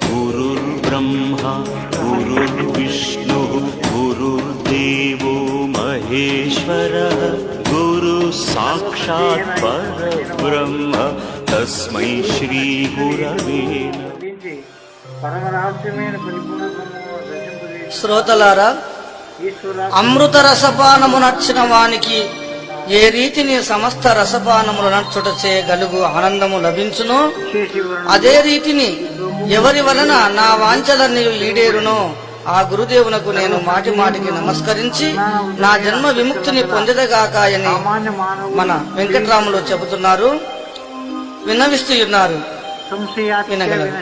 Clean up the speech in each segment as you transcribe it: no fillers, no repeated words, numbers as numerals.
गुरुर्ब्रह्मा गुरुर्विष्णुः गुरुर्देवो महेश्वरः गुरुः साक्षात् परब्रह्म तस्मै श्री गुरवे శ్రోతలారా, అమృత రసపానము నచ్చిన వానికి ఏ రీతిని సమస్త రసపానములు నచ్చుటచే గలుగు ఆనందము లభించునో అదే రీతిని ఎవరి వలన నా వాంఛలన్నీ ఈడేరునో ఆ గురుదేవునకు నేను మాటి మాటికి నమస్కరించి నా జన్మ విముక్తిని పొందదగాకాయని మన వెంకట్రాములు చెబుతున్నారు, విన్నవిస్తున్నారు. వినగలరు.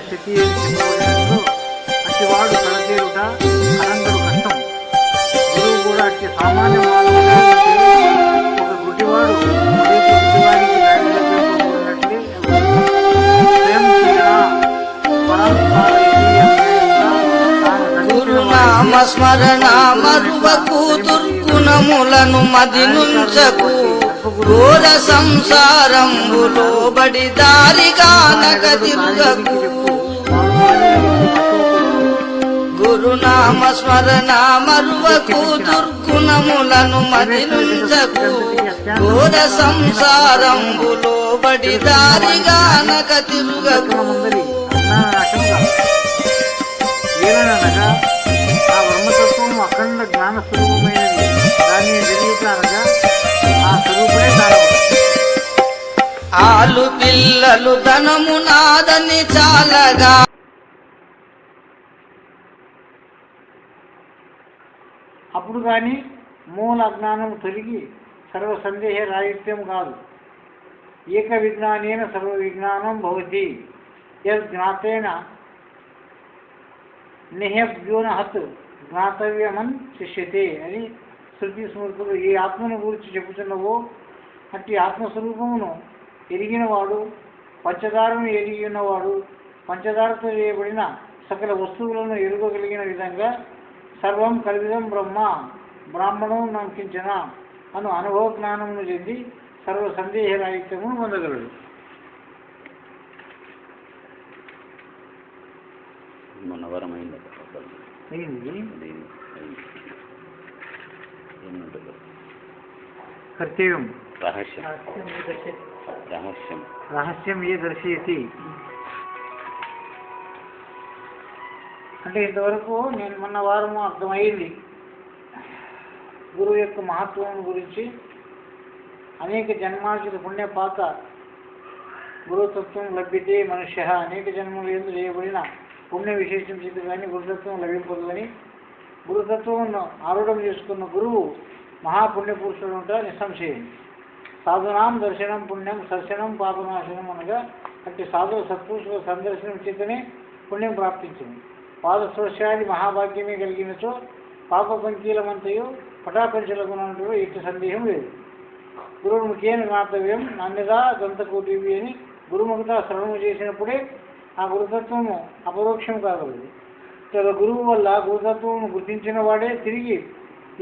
గురునామ స్మరణ మరువకు దుర్గుణములను మది నుంచకు ఘోర సంసారంబులో బడి దారిగానక తిరుగకు. గురునామ స్మరణ మరువకు దుర్గుణములను మది నుంచకు ఘోర సంసారంబులో బడి దారిగానక తిరుగకు. ఆ బ్రహ్మతత్వం అఖండ జ్ఞాన స్వరూపమైనది. దాన్ని తెలియటానగా ఆ స్వరూపమే ఆలు పిల్లలు ధనము నాదని చాలగా అప్పుడు కానీ మూల అజ్ఞానం తొలగి సర్వ సందేహ రాహిత్యం కాదు. ఏక విజ్ఞానేన సర్వ విజ్ఞానం భవతి యజ్ఞాతేన నిహ్యభ్యోనహత్ జ్ఞాతవ్యమన్ శిష్యతే అని శృతి స్మృతులు ఏ ఆత్మను గురించి చెబుతున్నవో అట్టి ఆత్మస్వరూపమును ఎరిగినవాడు, పంచదారను ఎరిగి ఉన్నవాడు, పంచదారతో చేయబడిన సకల వస్తువులను ఎరుగగలిగిన విధంగా సర్వం కల్విదం బ్రహ్మ బ్రాహ్మణం నమ్కించిన అను అనుభవ జ్ఞానమును చెంది సర్వ సందేహ రాహిత్యమును పొందగలడు. కర్తవ్యం రహస్యం ఏ దర్శయతి అంటే ఇంతవరకు నేను మొన్న వారము అర్థమైంది గురువు యొక్క మహత్వం గురించి. అనేక జన్మార్జిత పుణ్యపాత గురుతత్వం లభ్యతే మనుష్య అనేక జన్మలు ఎందు చేయబడిన పుణ్య విశేషం చేతి కానీ గురుతత్వం లభింపదు అని గురుతత్వమును ఆరూఢం చేసుకున్న గురువు మహాపుణ్యపురుషుడు ఉంటా నిస్సంశయం. సాధునాం దర్శనం పుణ్యం సర్శనం పాపనాశనం అనగా అట్టి సాధువు సత్పురుషుల సందర్శనం చేతనే పుణ్యం ప్రాప్తించింది. పాదస్పర్శాది మహాభాగ్యమే కలిగినచో పాప పంకీలమంతయు పటాపంచలగునంటూ ఎట్టి సందేహం లేదు. గురువు ముఖ్యమైన జ్ఞాతవ్యం నాణ్యదా దంతకోటివి అని గురుముఖత శ్రవణము చేసినప్పుడే ఆ గురుతత్వము అపరోక్షం కాగలదు. గురువు వల్ల గురుతత్వమును గుర్తించిన వాడే తిరిగి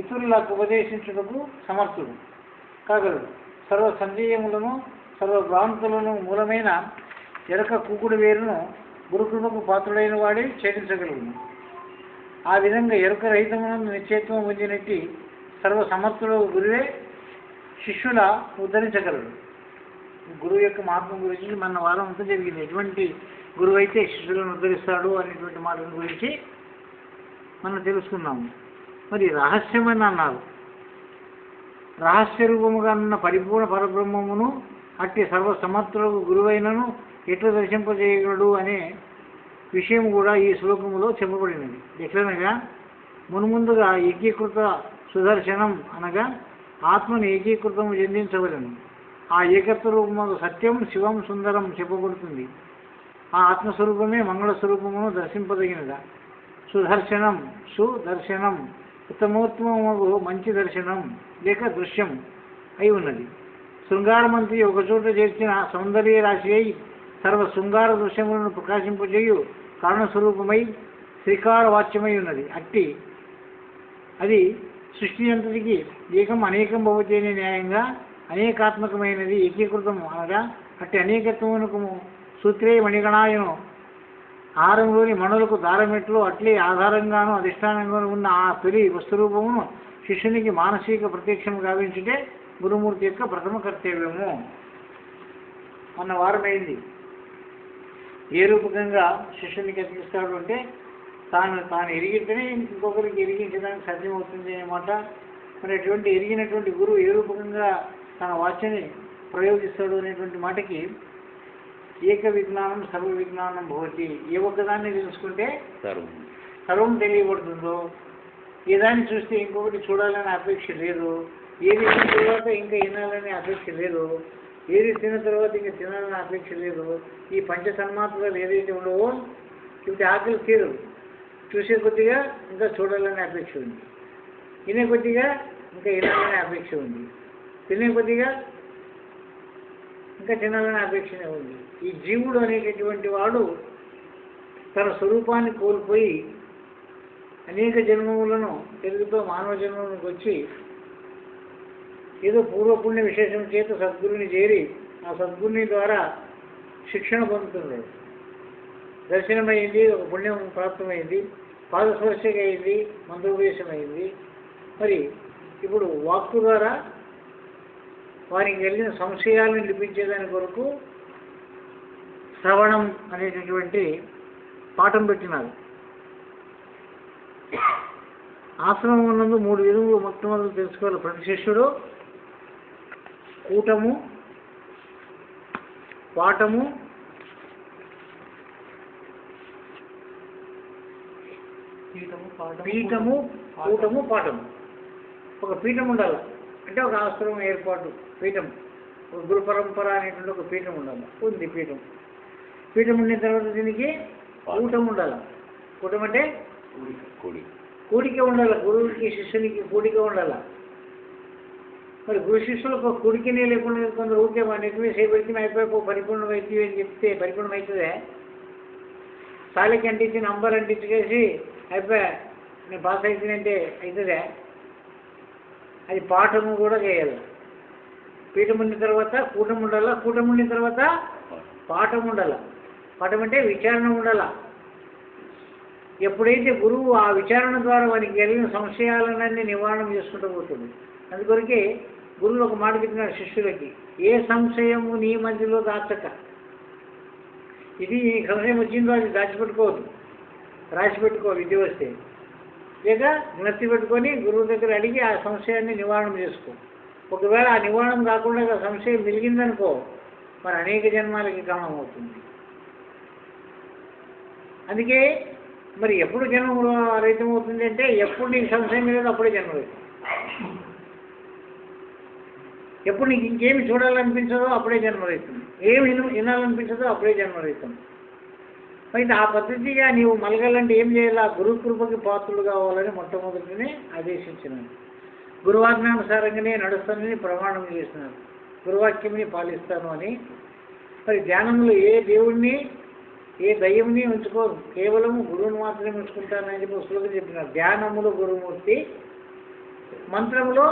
ఇతరులకు ఉపదేశించుటకు సమర్థుడు కాగలడు. సర్వ సందేహములను సర్వ భ్రాంతులను మూలమైన ఎరక కూకుడు వేరును గురుకృపకు పాత్రుడైన వాడే ఛేదించగలడు. ఆ విధంగా ఎరుక రహితమునందు నిశ్చయత్వం పొందినట్టి సర్వ సమర్థుడు గురువే శిష్యుల ఉద్ధరించగలడు. గురువు యొక్క మహత్వం గురించి మన వారం అంతా జరిగింది. ఎటువంటి గురువు అయితే శిష్యులను ఉద్ధరిస్తాడు అనేటువంటి మాటల గురించి మనం తెలుసుకున్నాము. మరి రహస్యం అని అన్నారు. రహస్య రూపముగా ఉన్న పరిపూర్ణ పరబ్రహ్మమును అట్టి సర్వసమర్థులకు గురువైనను ఎట్లా దర్శింపజేయగలడు అనే విషయం కూడా ఈ శ్లోకములో చెప్పబడినది. ఎట్లనగా మున్ముందుగా ఏకీకృత సుదర్శనం అనగా ఆత్మను ఏకీకృతము చెందించవలను. ఆ ఏకత్వ రూపము సత్యం శివం సుందరం చెప్పబడుతుంది. ఆ ఆత్మస్వరూపమే మంగళస్వరూపమును దర్శింపదగినదా. సుదర్శనం సుదర్శనం ఉత్తమోత్తమము మంచి దర్శనం లేక దృశ్యం అయి ఉన్నది. శృంగారమంతి ఒకచోట చేర్చిన సౌందర్య రాశి అయి సర్వ శృంగార దృశ్యములను ప్రకాశింపజేయు కారణస్వరూపమై శ్రీకార వాచ్యమై ఉన్నది. అట్టి అది సృష్టి అంతటికి ఏకం అనేకం భవతేనే న్యాయంగా అనేకాత్మకమైనది ఏకీకృతము అనగా అట్టి అనేకత్వమునకు సూత్రే మణిగణాయను ఆహారంలోని మణులకు దారమెట్లు అట్లే ఆధారంగాను అధిష్టానంగాను ఉన్న ఆ తొలి వస్తురూపమును శిష్యునికి మానసిక ప్రత్యక్షం గావించుటే గురుమూర్తి యొక్క ప్రథమ కర్తవ్యము అన్న వారమైంది. ఏ రూపకంగా శిష్యునికి ఎదిగిస్తాడు అంటే తాను ఎరిగితేనే ఇంకొకరికి ఎరిగించడానికి సాధ్యమవుతుంది అన్నమాట. మరి అటువంటి ఎరిగినటువంటి గురువు ఏ రూపకంగా తన వాచ్యని ప్రయోగిస్తాడు అనేటువంటి మాటకి ఏక విజ్ఞానం సర్వ విజ్ఞానం భవతి. ఏ ఒక్కదాన్ని తెలుసుకుంటే సర్వం తెలియబడుతుందో, ఏ దాన్ని చూస్తే ఇంకొకటి చూడాలనే అపేక్ష లేదు, ఏది తిన్న తర్వాత ఇంకా వినాలనే అపేక్ష లేదు, ఏది తిన్న తర్వాత ఇంకా తినాలనే అపేక్ష లేదు. ఈ పంచ సన్మాత్రలు ఏదైతే ఉండవో ఇవి ఆకలి తీరదు. చూసే కొద్దిగా ఇంకా చూడాలనే అపేక్ష ఉంది, వినే కొద్దిగా ఇంకా వినాలనే అపేక్ష ఉంది, తినే కొద్దిగా ఇంకా తినాలనే అపేక్షనే ఉంది. ఈ జీవుడు అనేటటువంటి వాడు తన స్వరూపాన్ని కోల్పోయి అనేక జన్మములను తెలుగుతో మానవ జన్మములకు వచ్చి ఏదో పూర్వపుణ్య విశేషం చేత సద్గురుని చేరి ఆ సద్గురుని ద్వారా శిక్షణ పొందుతున్నాడు. దర్శనమైంది, ఒక పుణ్యం ప్రాప్తమైంది, పాదస్పర్శగా అయింది, మంత్రోపదేశం అయింది. మరి ఇప్పుడు వాక్కు ద్వారా వారికి కలిగిన సంశయాలను నిలిపించేదాని కొరకు శ్రవణం అనేటటువంటి పాఠం పెట్టినారు. ఆశ్రమం నందు 3 విధములు మొట్టమొదలు తెలుసుకోవాలి ప్రతి శిష్యుడు: కూటము, పాఠము, పీఠము, కూటము, పాఠము. ఒక పీఠం ఉండాలి అంటే ఒక ఆశ్రమం ఏర్పాటు, పీఠం, ఒక గురు పరంపర అనేటువంటి ఒక పీఠం ఉండాలి. ఉంది పీఠం. పీఠం ఉండిన తర్వాత దీనికి కూటం ఉండాలి. కూటం అంటే కూడిక ఉండాలి. గురువుకి శిష్యునికి కూడిక ఉండాలి. మరి గురు శిష్యులకు కూడికనే లేకుండా కొందరు ఊరికే నెట్టిమే చేపెడితే అయిపోయి పరిపూర్ణం అవుతుంది అని చెప్తే పరిపూర్ణం అవుతుందే. తాళికి అంటించి నంబర్ అంటించేసి అయిపోయా నేను పాస్ అవుతుందంటే అవుతుందే. అది పాఠము కూడా చేయాలి. పీఠం ఉండిన తర్వాత కూటం ఉండాల, కూటం ఉండిన తర్వాత పాఠం ఉండాల. పాఠం అంటే విచారణ ఉండాల. ఎప్పుడైతే గురువు ఆ విచారణ ద్వారా వారికి కలిగిన సంశయాలన్నీ నివారణ చేసుకుంటూ పోతుంది. అందుకొరకే గురువులు ఒక మాట చెప్పినాడు శిష్యులకి: ఏ సంశయము నీ మధ్యలో దాచక. ఇది సంశయం వచ్చిందో అది దాచిపెట్టుకోవద్దు, రాసిపెట్టుకో విద్య వస్తే, లేక జ్ఞప్తి పెట్టుకొని గురువు దగ్గర అడిగి ఆ సంశయాన్ని నివారణ చేసుకో. ఒకవేళ ఆ నివారణ కాకుండా సంశయం మిలిగిందనుకో మరి అనేక జన్మాలకి కారణం అవుతుంది. అందుకే మరి ఎప్పుడు జన్మ రహితం అవుతుంది అంటే ఎప్పుడు నీకు సంశయం లేదు అప్పుడే జన్మ రహితం. ఎప్పుడు నీకు ఇంకేమి చూడాలనిపించదో అప్పుడే జన్మ రహితం. ఏమి వినాలనిపించదో అప్పుడే జన్మ రహితం. అయితే ఆ పద్ధతిగా నీవు మలగాలంటే ఏం చేయాలి? గురుకృపకి పాత్రులు కావాలని మొట్టమొదటినే ఆదేశించినాను. గురువాజ్ఞానుసారంగానే నడుస్తానని ప్రమాణం చేసినాను. గురువాక్యంని పాలిస్తాను అని. మరి ధ్యానంలో ఏ దేవుణ్ణి ఏ దయ్యంని ఉంచుకోరు, కేవలము గురువుని మాత్రమే ఉంచుకుంటానని చెప్పి పుస్తకంలో చెప్పినారు. ధ్యానములో గురుమూర్తి, మంత్రములో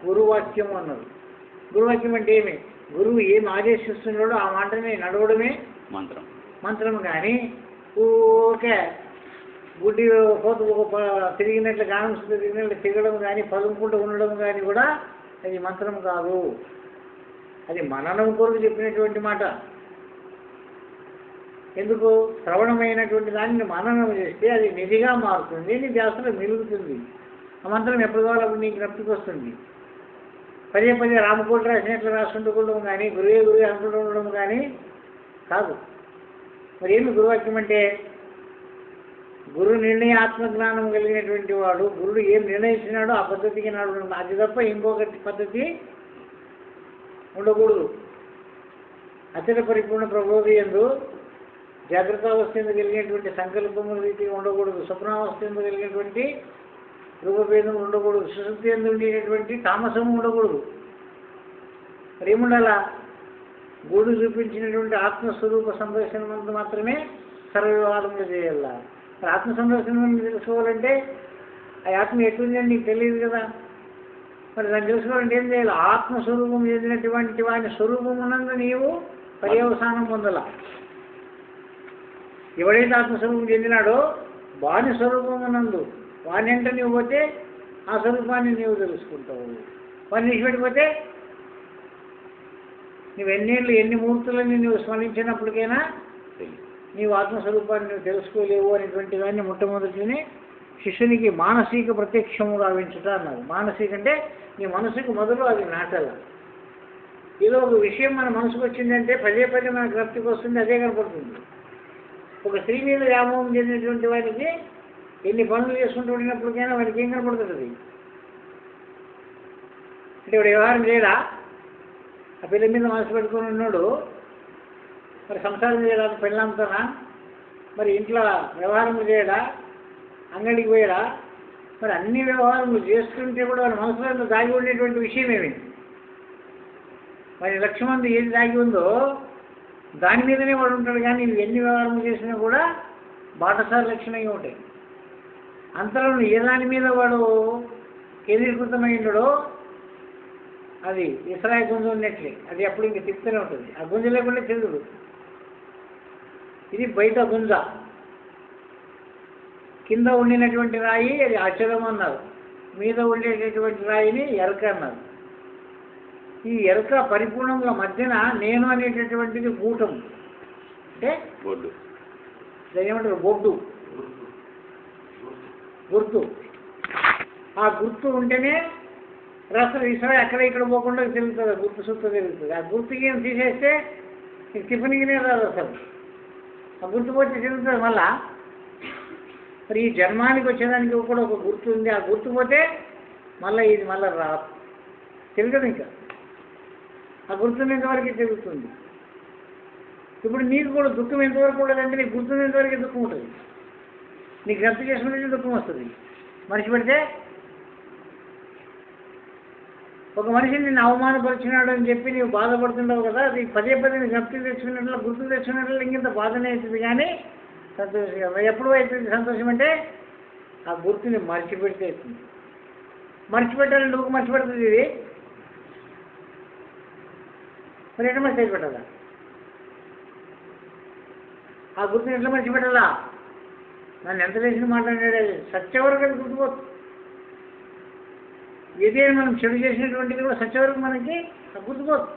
గురువాక్యము అన్నారు. గురువాక్యం అంటే ఏమి? గురువు ఏమి ఆదేశిస్తున్నాడో ఆ మాటని నడవడమే మంత్రం. కానీ ఊకే గుడ్డి తిరిగినట్లు గానం తిరిగినట్లు తిరగడం కానీ పలుకుంటూ ఉండడం కానీ కూడా అది మంత్రం కాదు. అది మననం కొరకు చెప్పినటువంటి మాట. ఎందుకు? శ్రవణమైనటువంటి దానిని మననం చేస్తే అది నిధిగా మారుతుంది, నీ ధ్యాసలో మిలుగుతుంది. ఆ మంత్రం ఎప్పుడు కావాలి అప్పుడు నీకు జ్ఞప్తికి వస్తుంది. పదే పదే రామకోట రాసినట్లు రాసుకుంటూ కానీ గురువే అనుకుంటూ ఉండడం కానీ కాదు. మరి ఏమి గురువాక్యం అంటే? గురు నిర్ణయ ఆత్మజ్ఞానం కలిగినటువంటి వాడు గురుడు ఏం నిర్ణయించినాడో ఆ పద్ధతికి నాడు, అది తప్ప ఇంకొకటి పద్ధతి ఉండకూడదు. అచల పరిపూర్ణ ప్రబోధి యందు జాగ్రత్త అవస్థ ఎందు కలిగినటువంటి సంకల్పముల రీతిగా ఉండకూడదు. స్వప్నావస్థ ఎందు కలిగినటువంటి రూపభేదం ఉండకూడదు. సుశుద్ధి ఎందు ఉండేటటువంటి తామసము ఉండకూడదు. మరి ఏముండాలా? గురుడు చూపించినటువంటి ఆత్మస్వరూప సందర్శనం మాత్రమే సర్వవ్యవహారంలో చేయాల. మరి ఆత్మ సందర్శనం తెలుసుకోవాలంటే ఆ ఆత్మ ఎట్లుందని నీకు తెలియదు కదా. మరి దాన్ని తెలుసుకోవాలంటే ఏం చేయాలి? ఆత్మస్వరూపం చెందినటువంటి వాని స్వరూపం ఉన్నందు నీవు పర్యవసానం పొందాల. ఎవడైతే ఆత్మస్వరూపం చెందినాడో వాని స్వరూపమునందు వాని వెంట నువ్వు పోతే ఆ స్వరూపాన్ని నీవు తెలుసుకుంటావు. వాడిని విడిచిపెట్టిపోతే నువ్వు ఎన్ని మూర్తులని నువ్వు స్మరించినప్పటికైనా నీవు ఆత్మస్వరూపాన్ని నువ్వు తెలుసుకోలేవు అనేటువంటి దాన్ని మొట్టమొదటిని శిష్యునికి మానసిక ప్రత్యక్షము గావించుట అన్నారు. మానసిక అంటే నీ మనసుకు మొదలు అది నాటల. ఏదో ఒక విషయం మన మనసుకు వచ్చిందంటే పదే మన జ్ఞప్తికి వస్తుంది, అదే కనపడుతుంది. ఒక స్త్రీ మీద వ్యామోహం చెందినటువంటి వారికి ఎన్ని పనులు చేసుకుంటూ ఉండినప్పటికైనా వాడికి ఏం కనపడుతుంది? అంటే వాడు వ్యవహారం చేయడా? ఆ పిల్ల మీద మనసు పెట్టుకుని ఉన్నాడు, మరి సంసారం చేయడానికి పెళ్ళంతానా, మరి ఇంట్లో వ్యవహారములు చేయడా, అంగడికి పోయాడా, మరి అన్ని వ్యవహారములు చేస్తుంటే కూడా వాళ్ళ మనసులో దాగి ఉండేటువంటి విషయం ఏమి? మరి లక్ష మంది ఏది దాగి ఉందో దాని మీదనే వాడు ఉంటాడు. కానీ ఇవి ఎన్ని వ్యవహారములు చేసినా కూడా బాటసారి లక్షణంగా ఉంటాయి. అంతలో ఏ దాని మీద వాడు కేంద్రీకృతమై ఉండడో అది ఇస్రాయి గుంజ ఉన్నట్లే, అది అప్పుడు ఇంక తిప్పుతూనే ఉంటుంది. ఆ గుంజ లేకుండా తిరుగుడు. ఇది బయట గుంజ, కింద ఉండినటువంటి రాయి అది అచలం అన్నారు, మీద ఉండేటటువంటి రాయిని ఎరక అన్నారు. ఈ ఎరక పరిపూర్ణంగా మధ్యన నేను అనేటటువంటిది కూటం, అంటే దాని ఏమంటారు బొడ్డు, గుర్తు. ఆ గుర్తు ఉంటేనే రసం ఇసరా అక్కడ ఇక్కడ పోకుండా తిరుగుతుంది, గుర్తు సుత్త తిరుగుతుంది. ఆ గుర్తుకి ఏం తీసేస్తే టిఫిన్కినే రాదు అసలు. ఆ గుర్తు పోతే తిరుగుతుంది మళ్ళా. మరి ఈ జన్మానికి వచ్చేదానికి కూడా ఒక గుర్తు ఉంది. ఆ గుర్తు పోతే మళ్ళీ ఇది మళ్ళీ తిరగదు. ఇంకా ఆ గుర్తున్నంతవరకు తిరుగుతుంది. ఇప్పుడు నీకు కూడా దుఃఖం ఎంతవరకు ఉండదంటే నీకు గుర్తున్నంతవరకు దుఃఖం ఉంటుంది. నీకు జ్ఞప్తి చేసుకుంటే దుఃఖం వస్తుంది. మనిషి పెడితే ఒక మనిషిని నిన్ను అవమానపరిచినాడు అని చెప్పి నీవు బాధపడుతుంటావు కదా, అది పదే జ్ఞప్తి తెచ్చుకున్నట్లు గుర్తు తెచ్చుకున్నట్లు ఇంత బాధనే అవుతుంది. కానీ సంతోషంగా ఎప్పుడు అవుతుంది సంతోషం అంటే ఆ గుర్తుని మర్చిపెడితే అవుతుంది. మర్చిపెట్టాలంటే ఒక మర్చిపెడుతుంది ఇది, మరి ఎట్లా మర్చిపెట్టాలా? ఆ గుర్తుని ఎట్లా మర్చిపెట్టాలా? నన్ను ఎంత వేసిన మాట్లాడాడు సత్యవరకు అది గుర్తుపోతుంది. ఏదైనా మనం చెడు చేసినటువంటిది కూడా సత్యవరకు మనకి గుర్తుపోతుంది.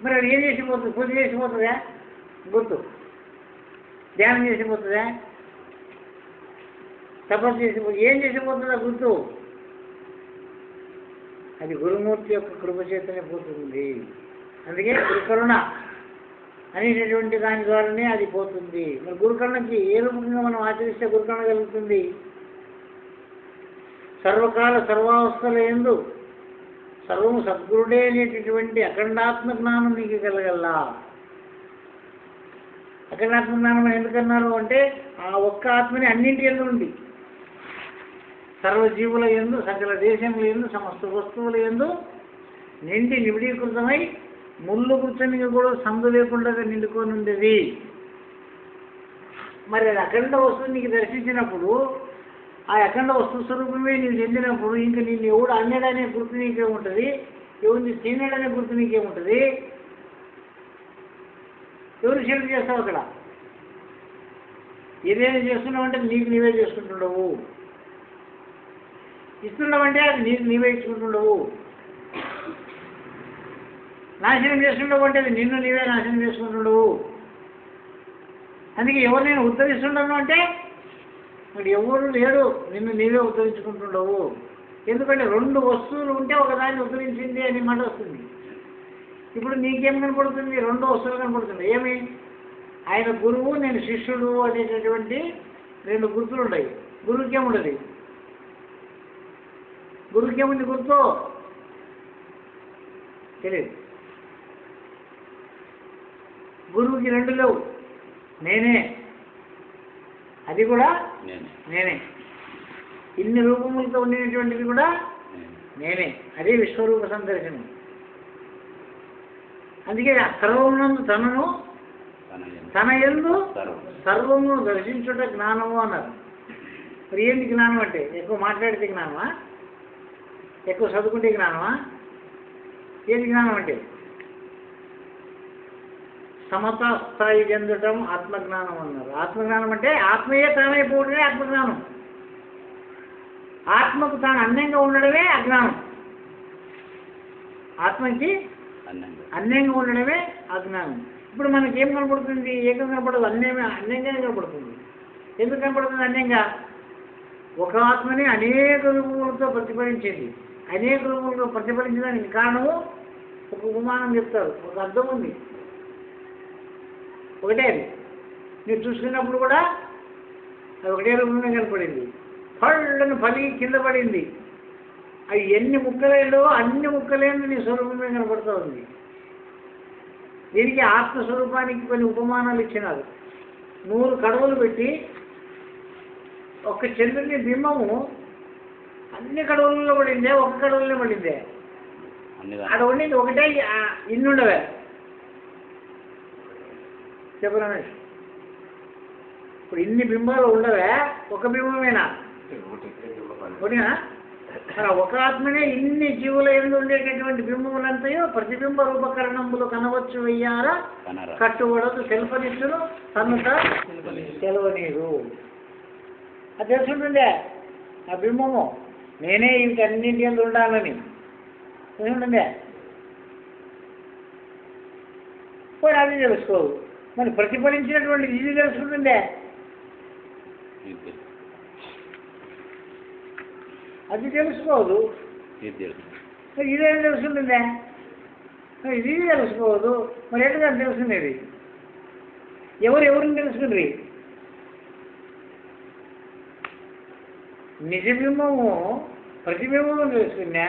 మరి అది ఏం చేసిపోతుంది? పూజ చేసిపోతుందా గుర్తు? ధ్యానం చేసిపోతుందా? తపస్సు చేసిపోతుంది? ఏం చేసిపోతుందా గుర్తు? అది గురుమూర్తి యొక్క కృపచేతనే పోతుంది. అందుకే గురుకరుణ అనేటటువంటి దాని ద్వారానే అది పోతుంది. మరి గురుకరుణకి ఏ రూపంగా మనం ఆచరిస్తే గురుకరుణ కలుగుతుంది? సర్వకాల సర్వావస్థల యందు సర్వము సద్గురుడే అనేటటువంటి అఖండాత్మ జ్ఞానం నీకు కలగల్లా. అఖండాత్మ జ్ఞానం అని ఎందుకన్నారు అంటే ఆ ఒక్క ఆత్మని అన్నింటి యందు ఉంది. సర్వజీవుల యందు, సకల దేశముల యందు, సమస్త వస్తువుల యందు నిండి నిబిడీకృతమై ముళ్ళు కూర్చొని కూడా సందు లేకుండా నిండుకొని ఉండేది. మరి అది అఖండ వస్తువు నీకు దర్శించినప్పుడు, ఆ అఖండ వస్తు స్వరూపమే నీకు చెందినప్పుడు ఇంకా నిన్ను ఎవడు అన్నాడనే గుర్తు నీకేముంటుంది? ఎవరిని తిన్నాడనే గుర్తు నీకేముంటుంది? ఎవరు షెల్టర్ చేస్తావు అక్కడ? ఏదైనా చేస్తున్నావంటే నీకు నీవే చేసుకుంటుండవు. ఇస్తున్నావంటే అది నీకు నీవే ఇచ్చుకుంటుండవు. నాశనం చేస్తుండవు అంటే అది నిన్ను నీవే నాశనం చేసుకుంటుండవు. అందుకే ఎవరు నేను ఉద్ధరిస్తుండను అంటే మరి ఎవరు లేడు, నిన్ను నీవే ఉద్ధరించుకుంటుండవు. ఎందుకంటే రెండు వస్తువులు ఉంటే ఒకదాన్ని ఉద్ధరించింది అని మాట వస్తుంది. ఇప్పుడు నీకేం కనపడుతుంది? రెండు వస్తువులు కనపడుతుంది. ఏమి? ఆయన గురువు, నేను శిష్యుడు అనేటటువంటి రెండు గుర్తులు ఉన్నాయి. గురువుకేముండదు. గురువుకేముంది గుర్తు? తెలియదు. గురువుకి రెండు లేవు. నేనే, అది కూడా నేనే. ఇన్ని రూపములతో ఉండినటువంటిది కూడా నేనే. అదే విశ్వరూప సందర్శనం. అందుకే సర్వమునందు తనను, తన యందు సర్వము దర్శించుట జ్ఞానము అన్నారు. మరి ఏంటి జ్ఞానం అంటే? ఎక్కువ మాట్లాడితే జ్ఞానమా? ఎక్కువ చదువుకుంటే జ్ఞానమా? ఏంటి జ్ఞానం అంటే? సమతా స్థాయి చెందటం ఆత్మజ్ఞానం అన్నారు. ఆత్మజ్ఞానం అంటే ఆత్మయే తానైపోవడమే ఆత్మజ్ఞానం. ఆత్మకు తాను అన్యంగా ఉండడమే అజ్ఞానం. ఆత్మకి అన్యంగా ఉండడమే అజ్ఞానం. ఇప్పుడు మనకి ఏం కనపడుతుంది? ఏకం కనపడదు, అన్యంగానే కనపడుతుంది. ఎందుకు కనపడుతుంది అన్యంగా? ఒక ఆత్మని అనేక రూపములతో ప్రతిఫలించింది. అనేక రూపములతో ప్రతిఫలించడానికి కారణము ఒక ఉపమానం చెప్తారు. ఒక అర్థం ఉంది, ఒకటే. అది మీరు చూసుకున్నప్పుడు కూడా అది ఒకటే రూపంలో కనపడింది. పళ్ళను పలి కింద పడింది. అవి ఎన్ని ముక్కలేదో అన్ని ముక్కలేని నీ స్వరూపమే కనపడుతూ ఉంది. దీనికి ఆత్మస్వరూపానికి కొన్ని ఉపమానాలు ఇచ్చినారు. 100 కడవలు పెట్టి ఒక చంద్రుని బింబము అన్ని కడవలలో పడిందే, ఒక కడవలనే పడిందే. అక్కడ ఉండింది ఒకటే, ఇన్ని ఉండవే. చెప్పు రమేష్, ఇప్పుడు ఇన్ని బింబాలు ఉండవే, ఒక బింబమేనా? ఒకటినా? మరి ఒక ఆత్మనే ఇన్ని జీవుల ఎందు ఉండేటటువంటి బింబములంతయో ప్రతిబింబ రూపకరణములు కనవచ్చు వెయ్యారా కట్టుబడదు సెల్ఫనిచ్చును తన్నుత సెలవనీరు. అది తెలుసుంటుండే ఆ బింబము నేనే ఇంకన్నింటి ఎందు ఉండాలని తెలుసుంటుండే. పోయి అది తెలుసుకోదు. మరి ప్రతిఫలించినటువంటి ఇది తెలుసుకుంటుండే. అది తెలుసుకోదు. ఇదేం తెలుసుకుంటుందే? ఇది తెలుసుకోదు. మరి ఎట్లా తెలుసుకునేది? ఎవరిని తెలుసుకుండ్రి? నిజబింబము ప్రతిబింబము తెలుసుకున్నా,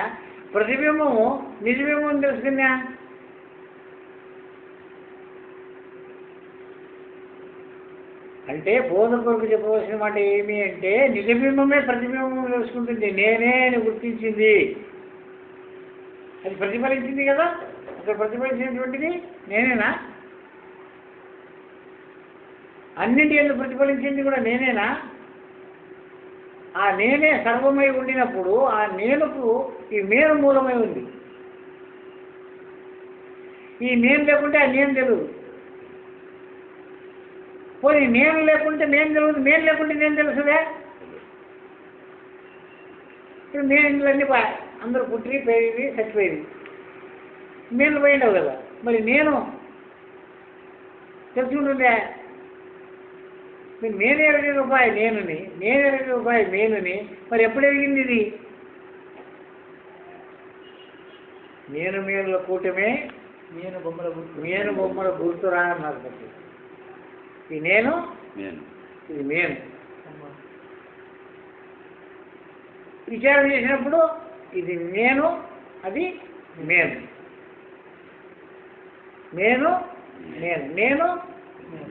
ప్రతిబింబము నిజబింబం తెలుసుకున్నా. అంటే బోధ కొరకు చెప్పవలసిన మాట ఏమి అంటే, నిజబింబమే ప్రతిబింబం తెలుసుకుంటుంది. నేనే గుర్తించింది, అది ప్రతిఫలించింది కదా. అక్కడ ప్రతిఫలించినటువంటిది నేనేనా? అన్నింటి ఎందుకు ప్రతిఫలించింది కూడా నేనేనా? ఆ నేనే సర్వమై ఉండినప్పుడు ఆ నేనుకు ఈ నేను మూలమై ఉంది. ఈ నేను లేకుంటే ఆ నేను తెలియదు. పోనీ నేను లేకుంటే నేను తెలియదు, నేను లేకుంటే నేను తెలుసుదే. ఇప్పుడు నేనులన్నీ అందరూ పుట్టి పెరిగి చచ్చిపోయింది, నేను పోయిండవు కదా. మరి నేను తెలుసుకుంటుందే. నేను ఎరిగే రూపాయి నేనుని, నేను ఎరిగే రూపాయి నేనుని. మరి ఎప్పుడు ఎరిగింది ఇది? నేను మేనుల కూటమే నేను బొమ్మల గుర్తురా అన్నారు. ఈ నేను ఇది నేను విచారణ చేసినప్పుడు ఇది నేను, అది నేను, నేను నేను నేను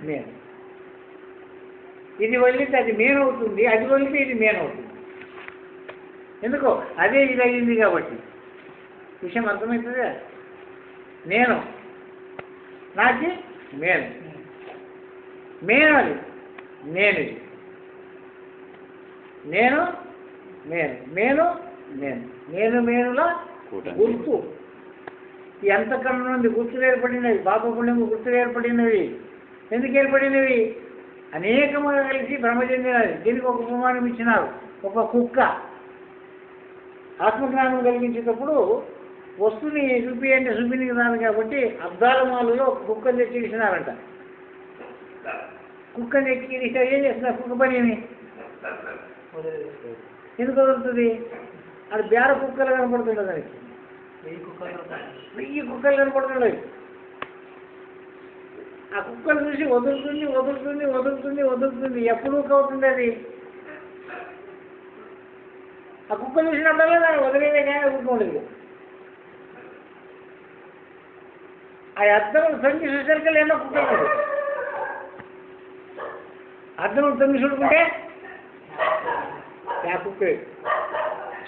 నేను. ఇది వదిలితే అది నేను అవుతుంది, అది వదిలితే ఇది నేను అవుతుంది. ఎందుకో అదే ఇది అయ్యింది కాబట్టి. విషయం అర్థమవుతుందా? నేను నాకి నేను నేను అది నేను నేను నేను నేను నేను నేను మేనుల గుర్తు. ఈ అంతఃకరణ నుండి గుర్తులు ఏర్పడినవి, పాపపుణ్యము గుర్తులు ఏర్పడినవి. ఎందుకు ఏర్పడినవి? అనేకముగా కలిసి భ్రమ చెందినది. దీనికి ఒక ఉపమానం ఇచ్చినారు. ఒక కుక్క ఆత్మజ్ఞానం కలిగించేటప్పుడు వస్తుని చూపి అంటే చూపినికి రాను కాబట్టి అద్దాల మాలలో ఒక కుక్కని తెచ్చి ఇచ్చినారంట. కుక్కని తెచ్చి ఏం చేస్తున్నారు? కుక్క పని ఏమి ఎందుకు వదులుతుంది? అది బేర కుక్కలు కనపడుతుంది. దానికి 1000 కుక్కలు కనపడుతున్నాయి. ఆ కుక్కలు చూసి వదులుతుంది వదులుతుంది వదులుతుంది వదులుతుంది. ఎప్పుడు అవుతుంది అది? ఆ కుక్కలు చూసినప్పుడల్లా దాన్ని వదిలేదే కానీ ఊరుకోలేదు. ఆ అద్దములు తొంగి చూసరికి ఎన్నో కుక్కలు. అద్దములు తొంగి చూడుకుంటే ఆ కుక్క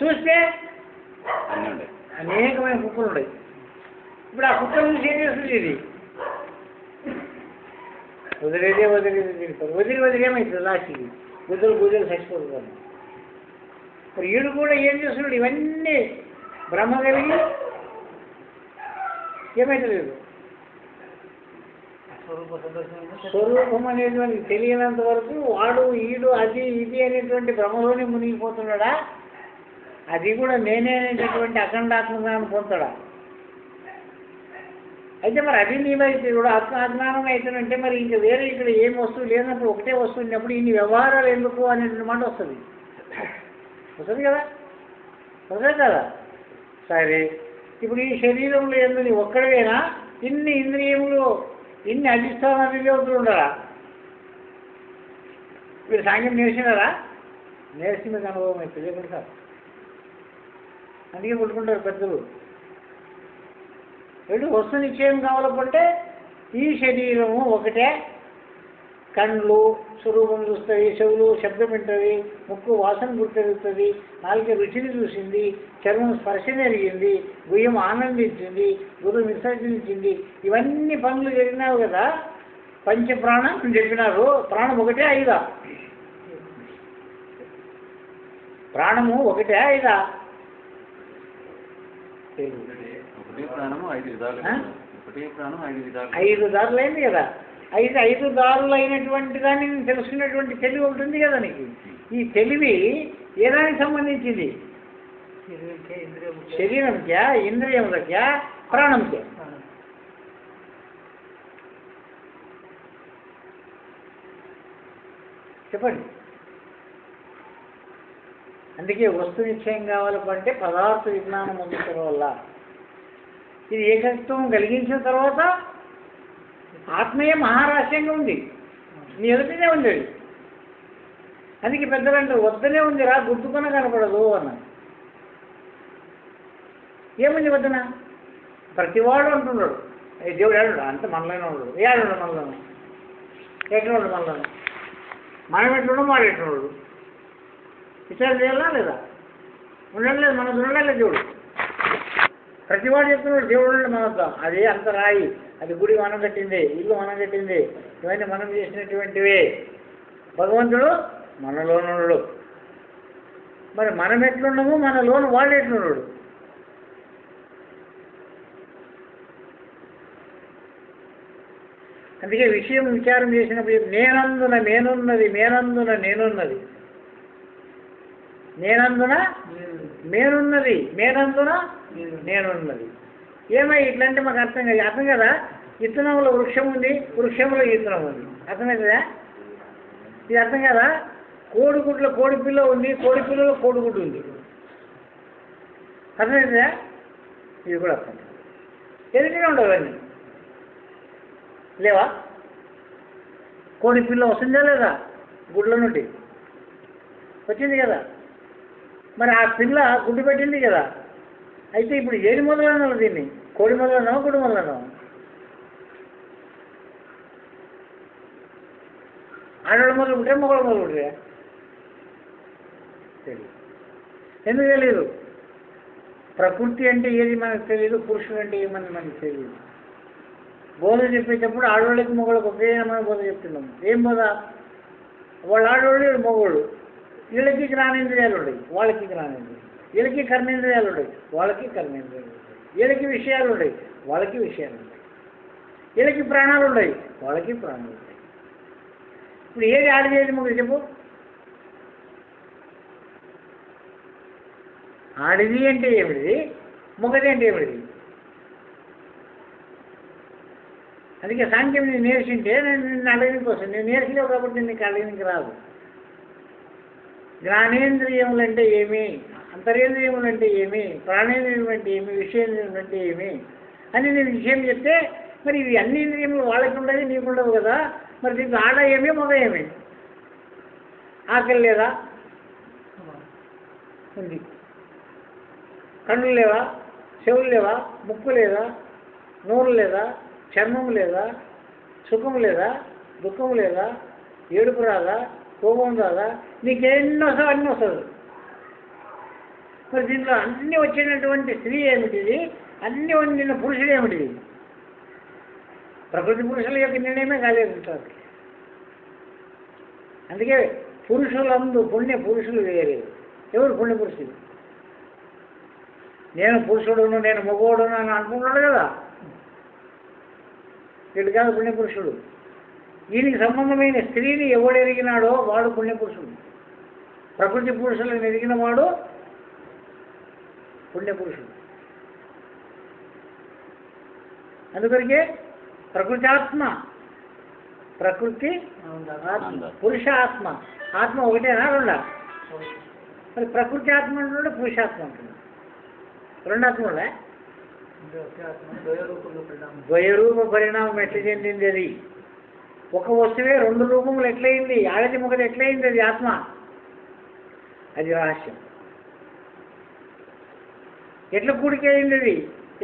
చూస్తే అనేకమైన కుక్కలు ఉన్నాయి. ఇప్పుడు ఆ కుక్కలు చూసి ఏం చేస్తుంది? ఇది వదిలేదే వదిలి ఏమవుతుంది? లాస్ట్కి గుద్దలు చచ్చిపోతుంది. మరి ఈడు కూడా ఏం చేస్తున్నాడు? ఇవన్నీ భ్రమ కలిగి ఏమైతే లేదు. స్వరూపం అనేది మనకి తెలియనంత వరకు వాడు ఈడు అది ఇది అనేటువంటి భ్రమలోనే మునిగిపోతున్నాడా, అది కూడా నేనే అనేటటువంటి అఖండాత్మజ్ఞానం పొందుతాడా? అయితే మరి అది నీవైతే కూడా అజ్ఞానం అవుతుందంటే మరి ఇంక వేరే ఇక్కడ ఏం వస్తువు లేనప్పుడు ఒకటే వస్తువు ఉన్నప్పుడు ఇన్ని వ్యవహారాలు ఎందుకు అనేటువంటి మాట వస్తుంది కదా, వస్తుంది కదా. సరే, ఇప్పుడు ఈ శరీరంలో ఎందు నీ ఒక్కడవేనా ఇన్ని ఇంద్రియములు ఇన్ని అధిష్టానాలు ఉండరా? మీరు సాంగ్యం నేర్చినారా? నేర్చి మీకు అనుభవం అవుతుంది ఎక్కడ సార్, అందుకే కొట్టుకుంటారు పెద్దలు. ఎటు వస్తు నిశ్చయం కావాలంటే ఈ శరీరము ఒకటే, కళ్ళు స్వరూపం చూస్తుంది, చెవులు శబ్దం వింటుంది, ముక్కు వాసన గుర్తెరుగుతుంది, నాలుగు రుచిని చూసింది, చర్మం స్పర్శన ఎరిగింది, గుయ్యం ఆనందించింది, గురు విసర్జించింది. ఇవన్నీ పనులు జరిగినావు కదా. పంచప్రాణం చెప్పినారు. ప్రాణం ఒకటే ఐదా? ప్రాణము ఒకటే ఐదా? ఐదు దారులు అయింది కదా. ఐదు దారులు అయినటువంటి దాన్ని తెలుసుకున్నటువంటి తెలివి ఒకటి ఉంది కదా నీకు. ఈ తెలివి ఏ దానికి సంబంధించింది? శరీరంకా, ఇంద్రియములకా, ప్రాణంకా? చెప్పండి. అందుకే వస్తు నిశ్చయం కావాలంటే పదార్థ విజ్ఞానం పొందడం వల్ల ఇది ఏకత్వం కలిగించిన తర్వాత ఆత్మీయ మహారహస్యంగా ఉంది, నీ ఎదుటనే ఉంది. అందుకే పెద్దలంటే వద్దనే ఉందిరా, గుర్తుకున్న కనపడదు అన్న. ఏముంది వద్దన? ప్రతివాడు అంటున్నాడు దేవుడు ఏడు అంత మనలోనే ఉన్నాడు. ఏడు మనలోనే ఎట్లున్నాడు, మనలోనే మనం ఎట్లున్నాడు, వాడు ఎట్లున్నాడు. విచారం చేయాలా లేదా? ఉండడం లేదు, మనకు ఉండడం లేదు. దేవుడు ప్రతివాడు చెప్తున్నాడు దేవుడు మనతో. అది అంత రాయి, అది గుడి మనం కట్టింది, ఇల్లు మనం కట్టింది, ఇవన్నీ మనం చేసినటువంటివే. భగవంతుడు మనలోనున్నాడు. మరి మనం ఎట్లున్నాము, మనలోను వాడు ఎట్లున్నాడు? అందుకే విషయం విచారం చేసినప్పుడు నేనందున నేనున్నది, మేనందున నేనున్నది, నేనందున మేనున్నది, మేనందున నేనున్నది. ఏమై ఇట్లంటే మాకు అర్థం కాదు. అర్థం కదా, విత్తనంలో వృక్షం ఉంది, వృక్షంలో విత్తనం ఉంది. అర్థమవుతుందా? ఇది అర్థం కదా. కోడిగుడ్లో కోడిపిల్ల ఉంది, కోడిపిల్లలో కోడిగుడ్డు ఉంది. అర్థమవుతుందా? ఇది కూడా అర్థం. ఎదుటిగా ఉండవు అన్నీ లేవా? కోడిపిల్ల వస్తుందా లేదా? గుడ్ల నుండి వచ్చింది కదా. మరి ఆ పిల్ల గుడ్డు పెట్టింది కదా. అయితే ఇప్పుడు ఏది మొదలన్నావు దీన్ని? కోడి మొదలన్నావు, గుడ్డు మొదలన్నావు? ఆడవాళ్ళు మొదలు పుట్టే, మొగలు మొదలు పుట్టే? తెలియదు. ఎందుకు తెలియదు? ప్రకృతి అంటే ఏది మనకు తెలియదు, పురుషుడు అంటే ఏమని మనకు తెలియదు. బోధ చెప్పేటప్పుడు ఆడవాళ్ళకి మొగళ్ళకి ఒకే మనం బోధ చెప్తున్నాము. ఏం బోధ? వాళ్ళు ఆడవాళ్ళు, మొగోళ్ళు. వీళ్ళకి జ్ఞానేంద్రియాలు ఉన్నాయి, వాళ్ళకి జ్ఞానేంద్రియాలు. వీళ్ళకి కర్మేంద్రియాలు ఉన్నాయి, వాళ్ళకి కర్మేంద్రియాలు ఉన్నాయి. వీళ్ళకి విషయాలు ఉన్నాయి, వాళ్ళకి విషయాలు ఉన్నాయి. వీళ్ళకి ప్రాణాలు ఉన్నాయి, వాళ్ళకి ప్రాణాలు ఉన్నాయి. ఇప్పుడు ఏది ఆడిదేది మొగలు చెప్పు? ఆడిది అంటే ఏమిటిది, మొగది అంటే ఏమిటిది? అందుకే సాంఖ్యం నేను నేర్చుంటే నేను నిన్ను అడగడానికి వస్తాను. నేను నేర్చలేవు కాబట్టి నీకు అడగడానికి రాదు. జ్ఞానేంద్రియములు అంటే ఏమి, అంతరేంద్రియములు అంటే ఏమి, ప్రాణేంద్రియములు అంటే ఏమి, విషయేంద్రియములు అంటే ఏమి అని నేను విషయం చెప్తే మరి ఇవి అన్ని ఇంద్రియములు వాళ్ళకి ఉండదు, నీకు ఉండవు కదా. మరి దీనికి ఆడ ఏమి, మగ ఏమి? ఆకలి లేదా? ఉంది. కళ్ళు లేవా? చెవులు లేవా? ముక్కు లేదా? నోరు లేదా? చర్మం లేదా? సుఖం లేదా? దుఃఖం లేదా? ఏడుపు రాదా? కోపం రాదా? నీకెన్నో వస్తావు, అన్నీ వస్తుంది. మరి దీంట్లో అన్నీ వచ్చినటువంటి స్త్రీ ఏమిటిది? అన్నీ నిన్న పురుషుడు ఏమిటిది? ప్రకృతి పురుషుల యొక్క నిర్ణయమే కాలేదంటారు. అందుకే పురుషులందు పుణ్య పురుషులు వేరే. ఎవరు పుణ్య పురుషులు? నేను పురుషుడును, నేను మగోడును అని అనుకుంటున్నాడు కదా. వీడు కాదు పుణ్యపురుషుడు. దీనికి సంబంధమైన స్త్రీని ఎవడు ఎరిగినాడో వాడు పుణ్యపురుషుడు. ప్రకృతి పురుషులను ఎరిగిన వాడు పుణ్యపురుషుడు. అందుకొరికే ప్రకృతి ఆత్మ, ప్రకృతి ఆత్మ, పురుష ఆత్మ. ఆత్మ ఒకటేనా రెండా? మరి ప్రకృతి ఆత్మ అంటుండే పురుషాత్మ అంటుంది. రెండు ఆత్మలే ద్వయరూప పరిణామం ఎట్లా చెందింది అది? ఒక వస్తువే రెండు రూపములు ఎట్లయింది? ఆడది మొగది ఎట్లయింది అది ఆత్మ? అది రహస్యం. ఎట్లా కూడికి అయింది అది?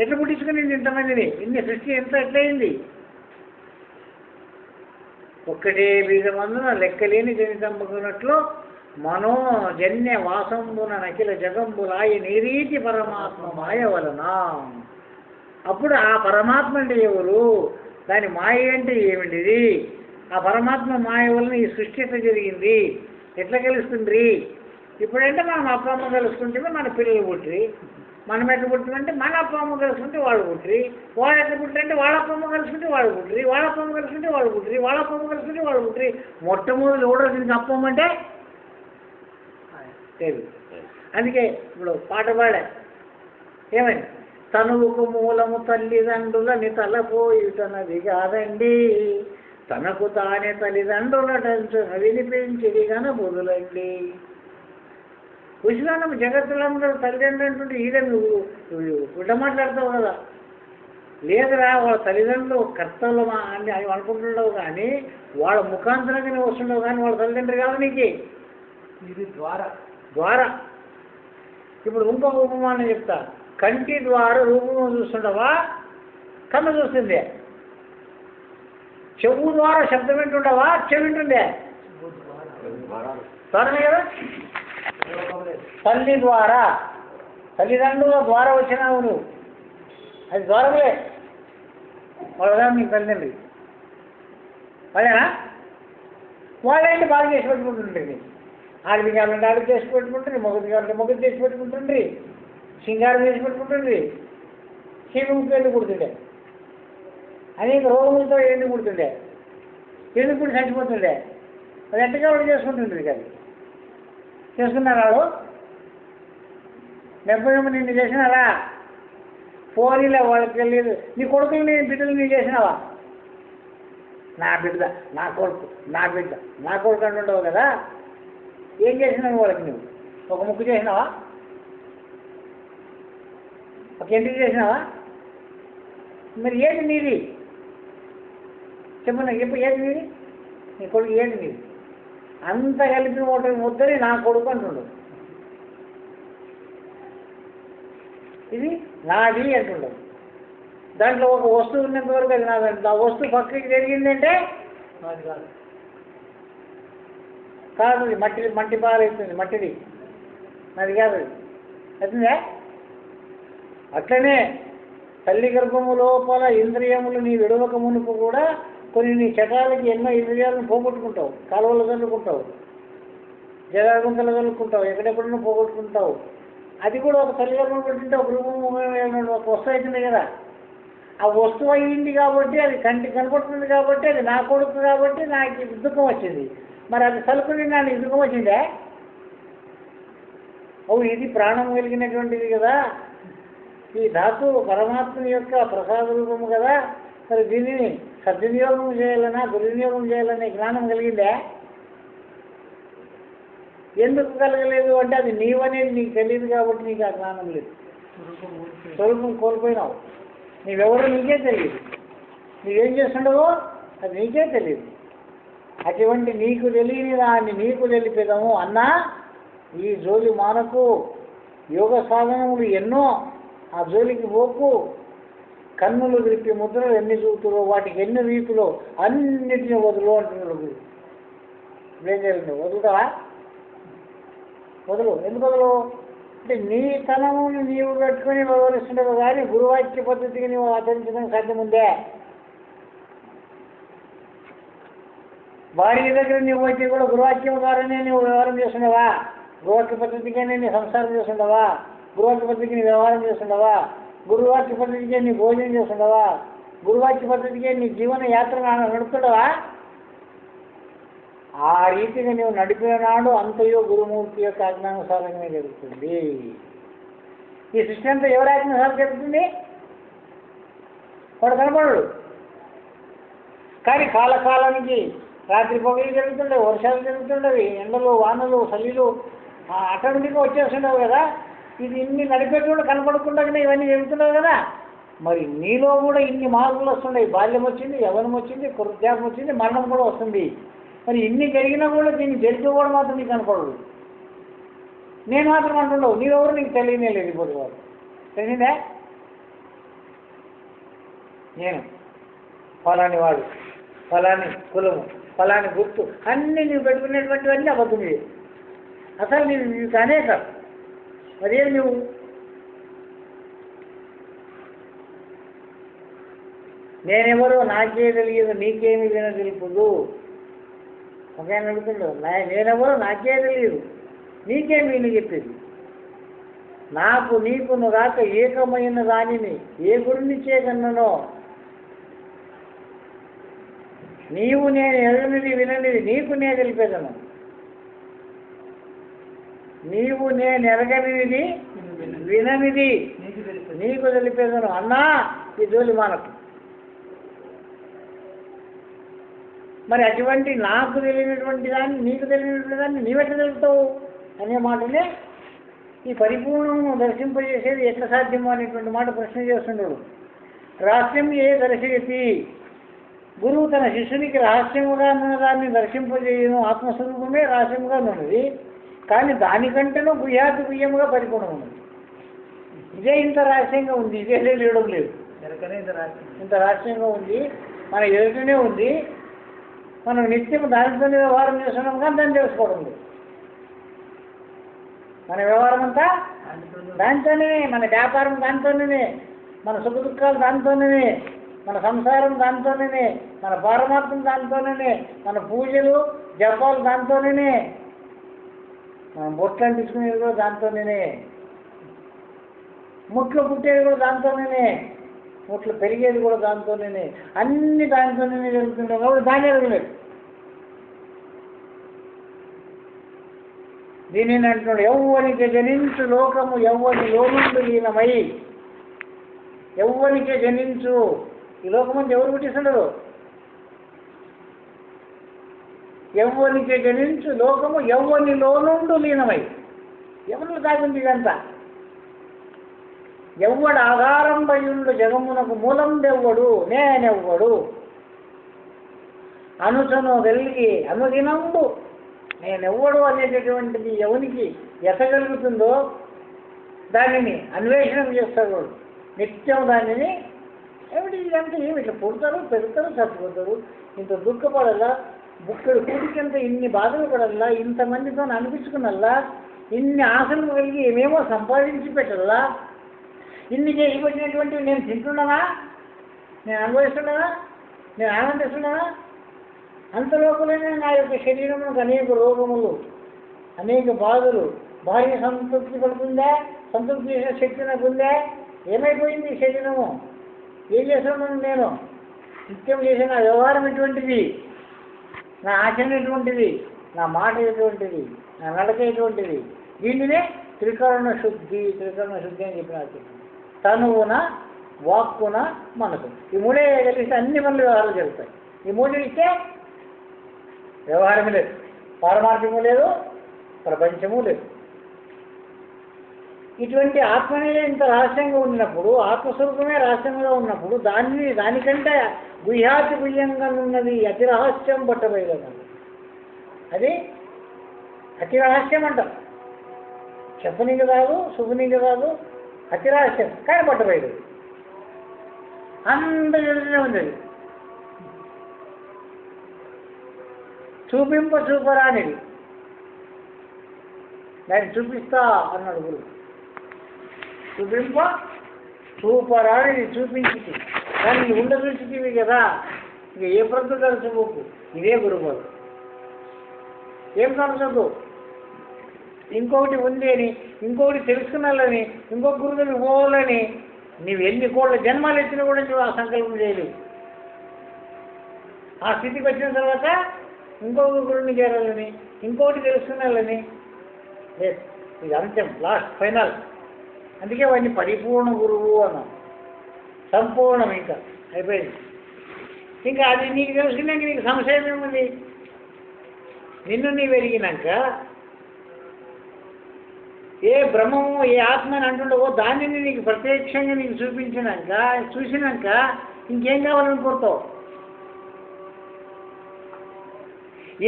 ఎట్లా పుట్టించుకునింది ఇంతమందిని? ఇన్ని సృష్టి ఎంత ఎట్లయింది? ఒక్కటే బీజమందున లెక్కలేని జనితంబుకున్నట్లు మనోజన్య వాసంబున నకిల జగంబులాయి నీరీతి పరమాత్మ మాయ వలన. అప్పుడు ఆ పరమాత్మ అంటే ఎవరు? దాని మాయ అంటే ఏమిటిది? ఆ పరమాత్మ మాయ వలన ఈ సృష్టి ఎట్లా జరిగింది? ఎట్లా కలుస్తుంది? ఇప్పుడంటే మనం అప్ప అమ్మ కలుసుకుంటే మన పిల్లలు పుట్టిరి, మనం ఎట్లా పుట్టినంటే మన అప్ప అమ్మ కలుసుకుంటే వాళ్ళు పుట్టిరి, వాళ్ళు ఎట్లా పుట్టినంటే వాళ్ళ అప్ప అమ్మ కలుసుకుంటే వాళ్ళు పుట్టిరి, వాళ్ళ అప్ప అమ్మ కలుసుకుంటే వాళ్ళు పుట్టిరి, వాళ్ళ అప్ప అమ్మ కలుసుకుంటే వాళ్ళు పుట్టిరి. మొట్టమొదటి ఎవడో దీనికి అప్పమ్మంటే తెలియదు. అందుకే ఇప్పుడు పాట పాడా ఏమైంది? తనువుకు మూలము తల్లిదండ్రులని తలపోయుటనది కాదండి, తనకు తానే తల్లిదండ్రులటంచున వినిపించిది గన బుధులండి. ఉచితానం జగత్తులందరూ తల్లిదండ్రులు అంటుంటే ఈడ నువ్వు గుడ్డ మాట్లాడతావు కదా. లేదురా, వాళ్ళ తల్లిదండ్రులు కర్తవ్యులమా అని అనుకుంటుండవు, కానీ వాళ్ళ ముఖాంతరంగానే వస్తుండవు, కానీ వాళ్ళ తల్లిదండ్రులు కాదు నీకు. ఇది ద్వారా. ఇప్పుడు ఇంకొక ఉపమానం చెప్తా. కంటి ద్వారా రూపము చూస్తుండవా? కన్ను చూస్తుంది. చెవు ద్వారా శబ్దం వింటుండవా? చెవి వింటుండే. ద్వారమే కదా. తల్లి ద్వారా, తల్లిదండ్రుల ద్వారా వచ్చినావు నువ్వు, అది ద్వారమే. వాళ్ళగా నీ తల్లిదండ్రి అదేనా? వాళ్ళంటే బాగా చేసి పెట్టుకుంటుండ్రి. ఆడది కావాలంటే ఆడది చేసి పెట్టుకుంటుంది, మొగది కావాలంటే మొగది చేసి పెట్టుకుంటుండ్రి, సింగారం చేసి పెట్టుకుంటుండ్రి, చీముకు ఎందుకు కుడుతుండే, అనేక రోగములతో ఎందుకు కుడుతుండే, ఎందుకు కూడా చచ్చిపోతుండే. అది ఎంతగా వాళ్ళు చేసుకుంటుండ్రి. కానీ చేసుకున్నారు వాళ్ళు. నెప్పమేమో నిన్ను చేసినారా? పోనీలే, వాళ్ళకి తెలియదు. నీ కొడుకుని బిడ్డలు నీ చేసినావా? నా బిడ్డ, నా కొడుకు, నా బిడ్డ, నా కొడుకు అంటుండవు కదా. ఏం చేసినావు వాళ్ళకి? నువ్వు ఒక ముక్కు చేసినావా? ఒక ఇంటికి చేసినావా? మరి ఏది నీది? చెప్పు నాకు, చెప్పు ఏది నీది? నీ కొడుకు ఏది నీది? అంత కలిపి ఒకటి ముద్దని నా కొడుకు అంటుండు. ఇది నాది అంటుండవు. దాంట్లో ఒక వస్తువు ఉన్నంత వరకు అది నాదంటే, ఆ వస్తువు పక్కకి జరిగిందంటే నాది కాదు. కాదు, మట్టి పాలవుతుంది, మట్టిది, నాది కాదు. అవుతుందా? అట్లనే తల్లి గర్భము లోపల ఇంద్రియములు నీ విడవక మునుపు కూడా కొన్ని నీ చటాలకి ఎన్నో ఇంద్రియాలను పోగొట్టుకుంటావు. కాలువలు కలుపుకుంటావు, జలాగుంతలు కలుపుకుంటావు, ఎక్కడెక్కడన్నా పోగొట్టుకుంటావు. అది కూడా ఒక తల్లి గర్భం పెట్టుంటే ఒక రూపం ఒక వస్తువు అవుతుంది కదా. ఆ వస్తువు అయ్యింది కాబట్టి, అది కంటికి కనపడుతుంది కాబట్టి, అది నా కొడుకు కాబట్టి నాకు దుఃఖం వచ్చింది. మరి అది తలుపుని నాకు దుఃఖం వచ్చిందే? అవును, ఇది ప్రాణం కలిగినటువంటిది కదా. ఈ ధాతువు పరమాత్మ యొక్క ప్రసాద రూపము కదా. మరి దీనిని సద్వినియోగం చేయాలన్నా దుర్వినియోగం చేయాలనే జ్ఞానం కలిగిందే? ఎందుకు కలగలేదు అంటే అది నీవనేది నీకు తెలియదు కాబట్టి నీకు ఆ జ్ఞానం లేదు. స్వరూపం కోల్పోయినావు. నీవెవరో నీకే తెలియదు, నీవేం చేస్తుండవో అది నీకే తెలియదు. అటువంటి నీకు తెలియని దాన్ని నీకు తెలిపేదాము అన్నా. ఈ జోలి మానకు, యోగ సాధనములు ఎన్నో, ఆ జోలికి పోకు. కన్నులు విప్పి ముద్రలు ఎన్ని చూపుతురో వాటికి ఎన్ని రీతులో అన్నిటిని వదులు అంటున్నాడు గురు. ఏం చేయాలి? వదులుతావా? వదులు. ఎందుకు వదులు అంటే నీ తనముని నీవు పెట్టుకుని వ్యవహరిస్తుండవు, కానీ గురువాక్య పద్ధతికి నీవు ఆచరించడం సాధ్యముందే. భార్య దగ్గర నువ్వు వచ్చి కూడా గురువాక్యం ద్వారానే నువ్వు వ్యవహారం చేస్తుండవా? గురువాక్య పద్ధతిగానే నీ సంసారం చేస్తుండవా? గురువాక్య పద్ధతికి నీ వ్యవహారం చేస్తుండవా? గురువాక్య పద్ధతిగా నీ భోజనం చేస్తుండవా? గురువాక్య పద్ధతికే నీ జీవన యాత్ర నడుపుతావా? ఆ రీతిగా నువ్వు నడిపిన నాడు అంతయో గురుమూర్తి యొక్క ఆజ్ఞానుసారంగానే జరుగుతుంది. ఈ సృష్టి అంతా ఎవరి ఆజ్ఞానుసారం జరుగుతుంది? వాడు కనపడడు. కానీ కాలకాలానికి రాత్రి పొగలు జరుగుతుండవు, వర్షాలు జరుగుతుండవి, ఎండలు వానలు చలిలు ఆటోమేటిక్గా వచ్చేస్తుండవు కదా. ఇది ఇన్ని నడిపేటోళ్ళు కనపడకుండానే ఇవన్నీ జరుగుతున్నావు కదా. మరి నీలో కూడా ఇన్ని మార్పులు వస్తున్నాయి. బాల్యం వచ్చింది, యవ్వనం వచ్చింది, వృద్ధాప్యం వచ్చింది, మరణం కూడా వస్తుంది. మరి ఇన్ని జరిగినా కూడా దీన్ని జరిపేవాడు మాత్రం నీకు కనపడదు. నేను మాత్రం అంటుండవు, నీవెవరు నీకు తెలియనే లేదు. ఇప్పుడు వాడు తెలిసిందే, నేను ఫలాని వాడు, ఫలాని కులము, ఫలాని గుర్తు అన్నీ నువ్వు పెట్టుకునేటువంటివన్నీ అబద్ధమే. అసలు నీవు కానే కాదు. మరేం నువ్వు నేనెవరో నాకే తెలియదు, నీకేమి విన తెలుపుదు. ఒక ఆయన అడుగుతుండవు, నేనెవరో నాకే తెలియదు, నీకేమి విని చెప్పేది. నాకు నీకును రాక ఏకమైన దానిని ఏ గురినిచ్చే కన్ననో, నీవు నేను ఎరగనిది విననిది నీకు నేను తెలిపేదను. నీవు నేను ఎరగనిది విననిది నీకు తెలిపేదను. అన్నా ఈ జోలి మానకు. మరి అటువంటి నాకు తెలియనటువంటి దాన్ని నీకు తెలియనటువంటి దాన్ని నీవెట్లా తెలుపుతావు అనే మాటనే ఈ పరిపూర్ణము దర్శింపజేసేది ఎట్లా సాధ్యమో అనేటువంటి మాట ప్రశ్న చేస్తున్నాడు. రహస్యం ఏ దర్శయతి, గురువు తన శిష్యునికి రహస్యముగా ఉన్నదాన్ని దర్శింపజేయను. ఆత్మస్వరూపమే రహస్యముగా ఉన్నది, కానీ దానికంటేనూ గుహ్యాతి గుహ్యముగా పరిపూర్ణం ఉన్నది. ఇదే ఇంత రహస్యంగా ఉంది, ఇదే లేయడం లేదు. ఇంత రహస్యంగా ఉంది, మన ఎదుటనే ఉంది. మనం నిత్యం దానితోనే వ్యవహారం చేస్తున్నాం, కానీ దాన్ని తెలుసుకోవడం లేదు. మన వ్యవహారం అంతా దాంతోనే, మన వ్యాపారం దాంతోనే, మన సుఖ దుఃఖాలు దాంతోనే, మన సంసారం దాంతోనే, మన పారమార్థం దాంతోనే, మన పూజలు జపాలు దాంతోనే, మనం బొట్లను తీసుకునేది కూడా దాంతోనే, ముట్లు పుట్టేది కూడా దాంతోనే, ముట్లు పెరిగేది కూడా దాంతోనే, అన్ని దాంతోనే జరుగుతుంటాం కాబట్టి దాన్ని ఎరగలేదు. దీనిని అంటున్నాడు, యౌవనికి జనించు లోకము యౌవనిలో నుండి లీనమై. యౌవనికి జనించు, ఈ లోకం అంటే ఎవరు పుట్టిస్తున్నారు? యౌవనికి జనించు లోకము యౌవనిలో నుండి లీనమై. ఎవరిలో కాకుండా ఇదంతా ఎవ్వడు ఆధారం బయుండు జగమునకు మూలం దెవ్వడు నేనెవ్వడు అనుచను వెలిగి అనుదినంబు నేనెవ్వడు అనేటటువంటిది ఎవనికి ఎసగలుగుతుందో దానిని అన్వేషణం చేస్తాడు నిత్యం. దానిని ఏమిటి ఇదంతా ఏమి ఇట్లా పుడతారు, పెడతారు, చచ్చిపోతారు, ఇంత దుఃఖపడల్లా, బుక్కడు కూడికంత ఇన్ని బాధలు పడల్లా, ఇంతమందితో అనిపించుకున్నల్లా, ఇన్ని ఆశలు కలిగి ఏమేమో సంపాదించి పెట్టల్లా, ఇన్ని చేయబడినటువంటివి నేను తింటున్నానా, నేను అనుభవిస్తున్నానా, నేను ఆనందిస్తున్నానా? అంత లోపలనే నా యొక్క శరీరంలో అనేక రోగములు, అనేక బాధలు. భార్య సంతృప్తి పడుతుందా? సంతృప్తి చేసే శక్తి నాకు ఉందా? ఏమైపోయింది ఈ శరీరము? ఏం చేస్తున్నాను నేను? నిత్యం చేసే నా వ్యవహారం ఎటువంటిది, నా ఆచరణ ఎటువంటిది, నా మాట ఎటువంటిది, నా నడక ఎటువంటిది? దీనినే త్రికరణ శుద్ధి అని చెప్పిన తనువున, వాక్కున, మనసు. ఈ మూడే కలిస్తే అన్ని పనులు వ్యవహారాలు జరుగుతాయి. ఈ మూడు ఇస్తే వ్యవహారము లేదు, పారమార్థ్యము లేదు, ప్రపంచము లేదు. ఇటువంటి ఆత్మనే ఇంత రహస్యంగా ఉన్నప్పుడు, ఆత్మస్వరూపమే రహస్యంగా ఉన్నప్పుడు దానికంటే గుహ్యాతి గుహ్యంగా ఉన్నది అతి రహస్యం పట్టబోయేది. అది అతి రహస్యం అంటారు. చెప్పనీకి రాదు, శుభనీకి రాదు, అతి రహస్యం కానీ పట్టబోయేది. అందరి ఎదురునే ఉంది. చూపరానిది, దాన్ని చూపిస్తా అన్నాడు గురువు. చూపరానిది చూపించి కానీ ఉండదూచితివి కదా, ఇక ఏ ప్రతి తరచుకోకు. ఇదే గురువు. ఏం తరచదు, ఇంకొకటి ఉంది అని, ఇంకొకటి తెలుసుకున్నాలని, ఇంకొక గురువుని పోవాలని నీవు ఎన్ని కోట్ల జన్మాలు ఎత్తినా కూడా నువ్వు ఆ సంకల్పం చేయలేవు. ఆ స్థితికి వచ్చిన తర్వాత ఇంకొక గురువుని చేరాలని, ఇంకొకటి తెలుసుకున్నాలని లేదు. ఇది అంత్యం, లాస్ట్, ఫైనల్. అందుకే వాడిని పరిపూర్ణ గురువు అన్నాం. సంపూర్ణం, ఇంకా అయిపోయింది. ఇంకా అది నీకు తెలుసుకున్నాక నీకు సంశయం ఏముంది? నిన్ను నీవు ఎరిగినాక ఏ బ్రహ్మము ఏ ఆత్మని అంటుండవో దానిని నీకు ప్రత్యక్షంగా నీకు చూసినాక ఇంకేం కావాలని కోరుతావు?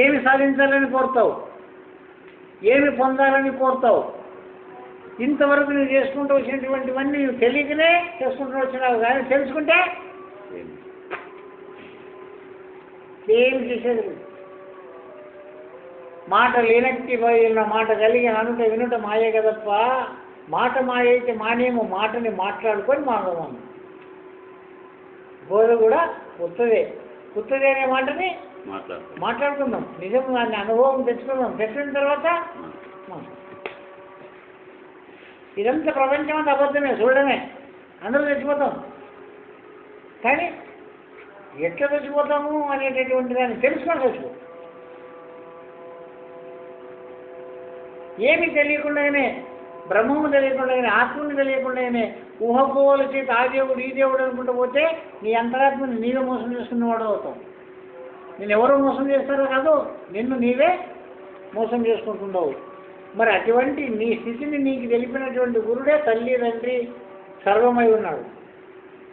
ఏమి సాధించాలని కోరుతావు? ఏమి పొందాలని కోరుతావు? ఇంతవరకు నువ్వు చేసుకుంటూ వచ్చినటువంటివన్నీ నువ్వు తెలియకనే చేసుకుంటూ వచ్చినావు. కానీ తెలుసుకుంటే ఏమి చేసేది? మాట లేనట్టి పోయిన మాట కలిగి అనుట వినుట మాయే కదప్ప. మాట మాయ అయితే మానేమో, మాటని మాట్లాడుకొని మానవాము. బోధ కూడా ఉత్తదే అనే మాటని మాట్లాడుకుందాం. నిజం దాన్ని అనుభవం తెచ్చుకుందాం. తెచ్చిన తర్వాత ఇదంతా ప్రపంచం అంతా అబద్ధమే, చూడడమే. అందరూ తెచ్చిపోతాం. కానీ ఎట్లా తెచ్చిపోతాము అనేటటువంటి దాన్ని తెలుసుకొని తెచ్చిపో. ఏమి తెలియకుండానే, బ్రహ్మము తెలియకుండానే, ఆత్మని తెలియకుండానే ఊహపోవల చేతి ఆ దేవుడు ఈ దేవుడు అనుకుంటూ పోతే నీ అంతరాత్మని నీవే మోసం చేసుకున్నవాడు అవుతావు. నేను ఎవరో మోసం చేస్తారో కాదు, నిన్ను నీవే మోసం చేసుకుంటుండవు. మరి అటువంటి నీ స్థితిని నీకు తెలిపినటువంటి గురుడే తల్లి తండ్రి సర్వమై ఉన్నాడు.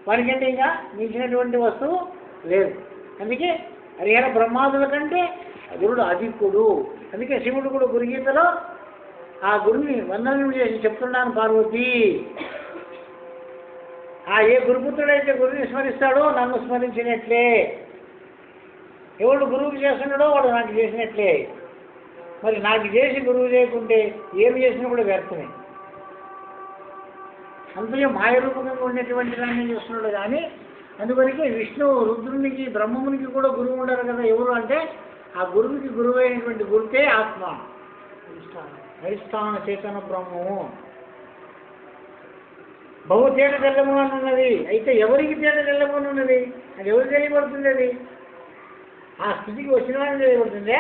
వారికంటే ఇంకా మించినటువంటి వస్తువు లేదు. అందుకే హరిహర బ్రహ్మాదుల కంటే గురుడు అధికుడు. అందుకే శివుడు కూడా గురుగీతలో ఆ గురుని వందనం చేసి చెప్తున్నాను, పార్వతి ఏ గురుపుత్రుడైతే గురుని స్మరిస్తాడో నన్ను స్మరించినట్లే, ఎవడు గురువుకి చేస్తున్నాడో వాడు నాకు చేసినట్లే. మరి నాకు చేసి గురువు చేయకుంటే ఏమి చేసినా కూడా వ్యర్థమే. అందుకే మాయరూపంగా ఉండేటువంటి దాన్ని చేస్తున్నాడు. కానీ అందువరకు విష్ణువు రుద్రునికి బ్రహ్మమునికి కూడా గురువు ఉండరు కదా. ఎవరు అంటే ఆ గురువుకి గురువు అయినటువంటి గురుతే ఆత్మ, అధిష్టాన చేతన బ్రహ్మము. బహు తేట తెల్లము అని ఉన్నది. అయితే ఎవరికి తేట తెల్లము అని ఉన్నది? అది ఎవరు తెలియబడుతుంది? అది ఆ స్థితికి వచ్చిన వాడిని తెలియబడుతుందే,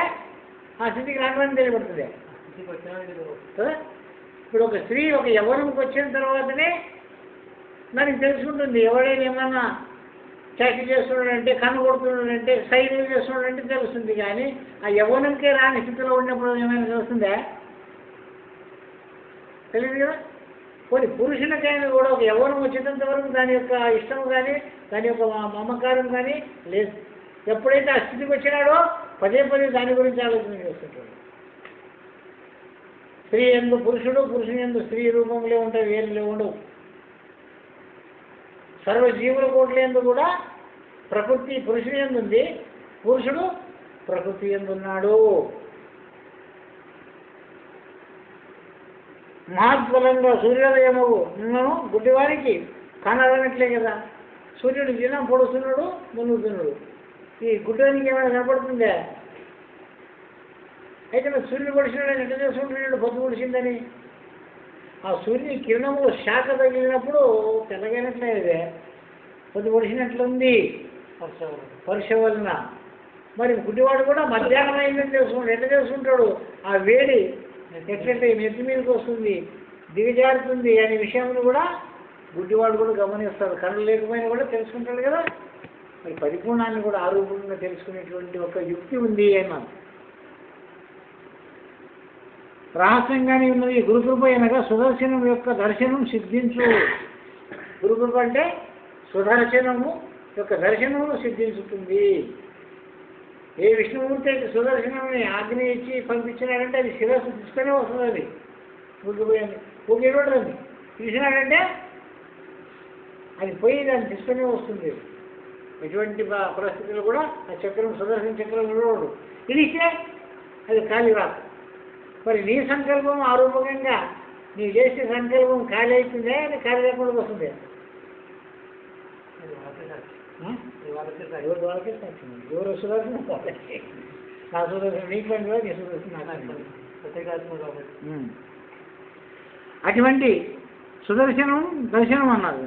ఆ స్థితికి రావడానికి తెలియబడుతుంది. ఇప్పుడు ఒక స్త్రీ ఒక యవ్వనంకి వచ్చిన తర్వాతనే దానికి తెలుసుకుంటుంది. ఎవడైనా ఏమన్నా చర్చ చేస్తున్నాడంటే, కన్ను కొడుతున్నాడంటే, సైన్యం చేస్తున్నాడంటే తెలుస్తుంది. కానీ ఆ యవ్వనంకే రాని స్థితిలో ఉన్నప్పుడు ఏమైనా తెలుస్తుందా? తెలియదు కదా. కొన్ని పురుషునికైనా కూడా ఒక యవ్వనం వచ్చేంత వరకు దాని యొక్క ఇష్టం కానీ దాని యొక్క మమకారం కానీ లేదు. ఎప్పుడైతే ఆ స్థితికి వచ్చినాడో పదే దాని గురించి ఆలోచన చేస్తుంటాడు. స్త్రీ ఎందు పురుషుడు, పురుషుని ఎందు స్త్రీ రూపంలో ఉంటాయి, వేరులో ఉండవు. సర్వజీవుల కోట్ల ఎందు కూడా ప్రకృతి పురుషుని ఎందు ఉంది, పురుషుడు ప్రకృతి ఎందు ఉన్నాడు. మహాత్ఫలంగా సూర్యోదయము నిన్ను గుడ్డివారికి కనరనట్లే కదా. సూర్యుడు దినం పొడుస్తున్నాడు, మునుగుతున్నాడు. ఈ గుడ్డానికి ఏమైనా కనపడుతుందా? అయితే మరి సూర్యుడు పొడిచినాడని ఎట్లా చేసుకుంటున్నాడు? పొద్దు పొడిచిందని. ఆ సూర్యుని కిరణము శాఖ తగిలినప్పుడు తెల్లగైనట్లేదే, పొద్దు పొడిచినట్లుంది వర్ష వలన. మరి గుడ్డివాడు కూడా మధ్యాహ్నం అయిందని తెలుసుకుంటాడు. ఎట్లా తెలుసుకుంటాడు? ఆ వేడి ఎట్లంటే నెత్తి మీదకి వస్తుంది, దిగజారుతుంది అనే విషయంలో కూడా గుడ్డివాడు కూడా గమనిస్తాడు. కళ్ళు లేకపోయినా కూడా తెలుసుకుంటాడు కదా. మరి పరిపూర్ణాన్ని కూడా ఆరూపంగా తెలుసుకునేటువంటి ఒక యుక్తి ఉంది అన్నాను. రహస్యంగానే ఉన్నది. గురుకృప అనగా సుదర్శనం యొక్క దర్శనం సిద్ధించు. గురుకృప అంటే సుదర్శనము యొక్క దర్శనము సిద్ధించుతుంది. ఏ విష్ణుమూర్తి అయితే సుదర్శనాన్ని ఆజ్ఞ ఇచ్చి పంపించినాడంటే అది శిరస్సు తీసుకునే వస్తుంది. అది గురిపోయింది ఊకేటండి తీసినాడంటే అది పోయి దాన్ని తీసుకునే వస్తుంది. ఎటువంటి పరిస్థితులు కూడా ఆ చక్రం సుదర్శన చక్రం చూడడు. ఇది ఇస్తే అది ఖాళీ రాదు. మరి నీ సంకల్పం ఆరూపకంగా నీ చేసే సంకల్పం ఖాళీ అవుతుందే, అది ఖాళీ లేకుండా వస్తుంది. ఎవరు వాళ్ళకే సాధ్యం. ఎవరు సుదర్శనం నా సుదర్శనం నీకు పని కూడా నీ సుదర్శనం. అటువంటి సుదర్శనం దర్శనం అన్నారు.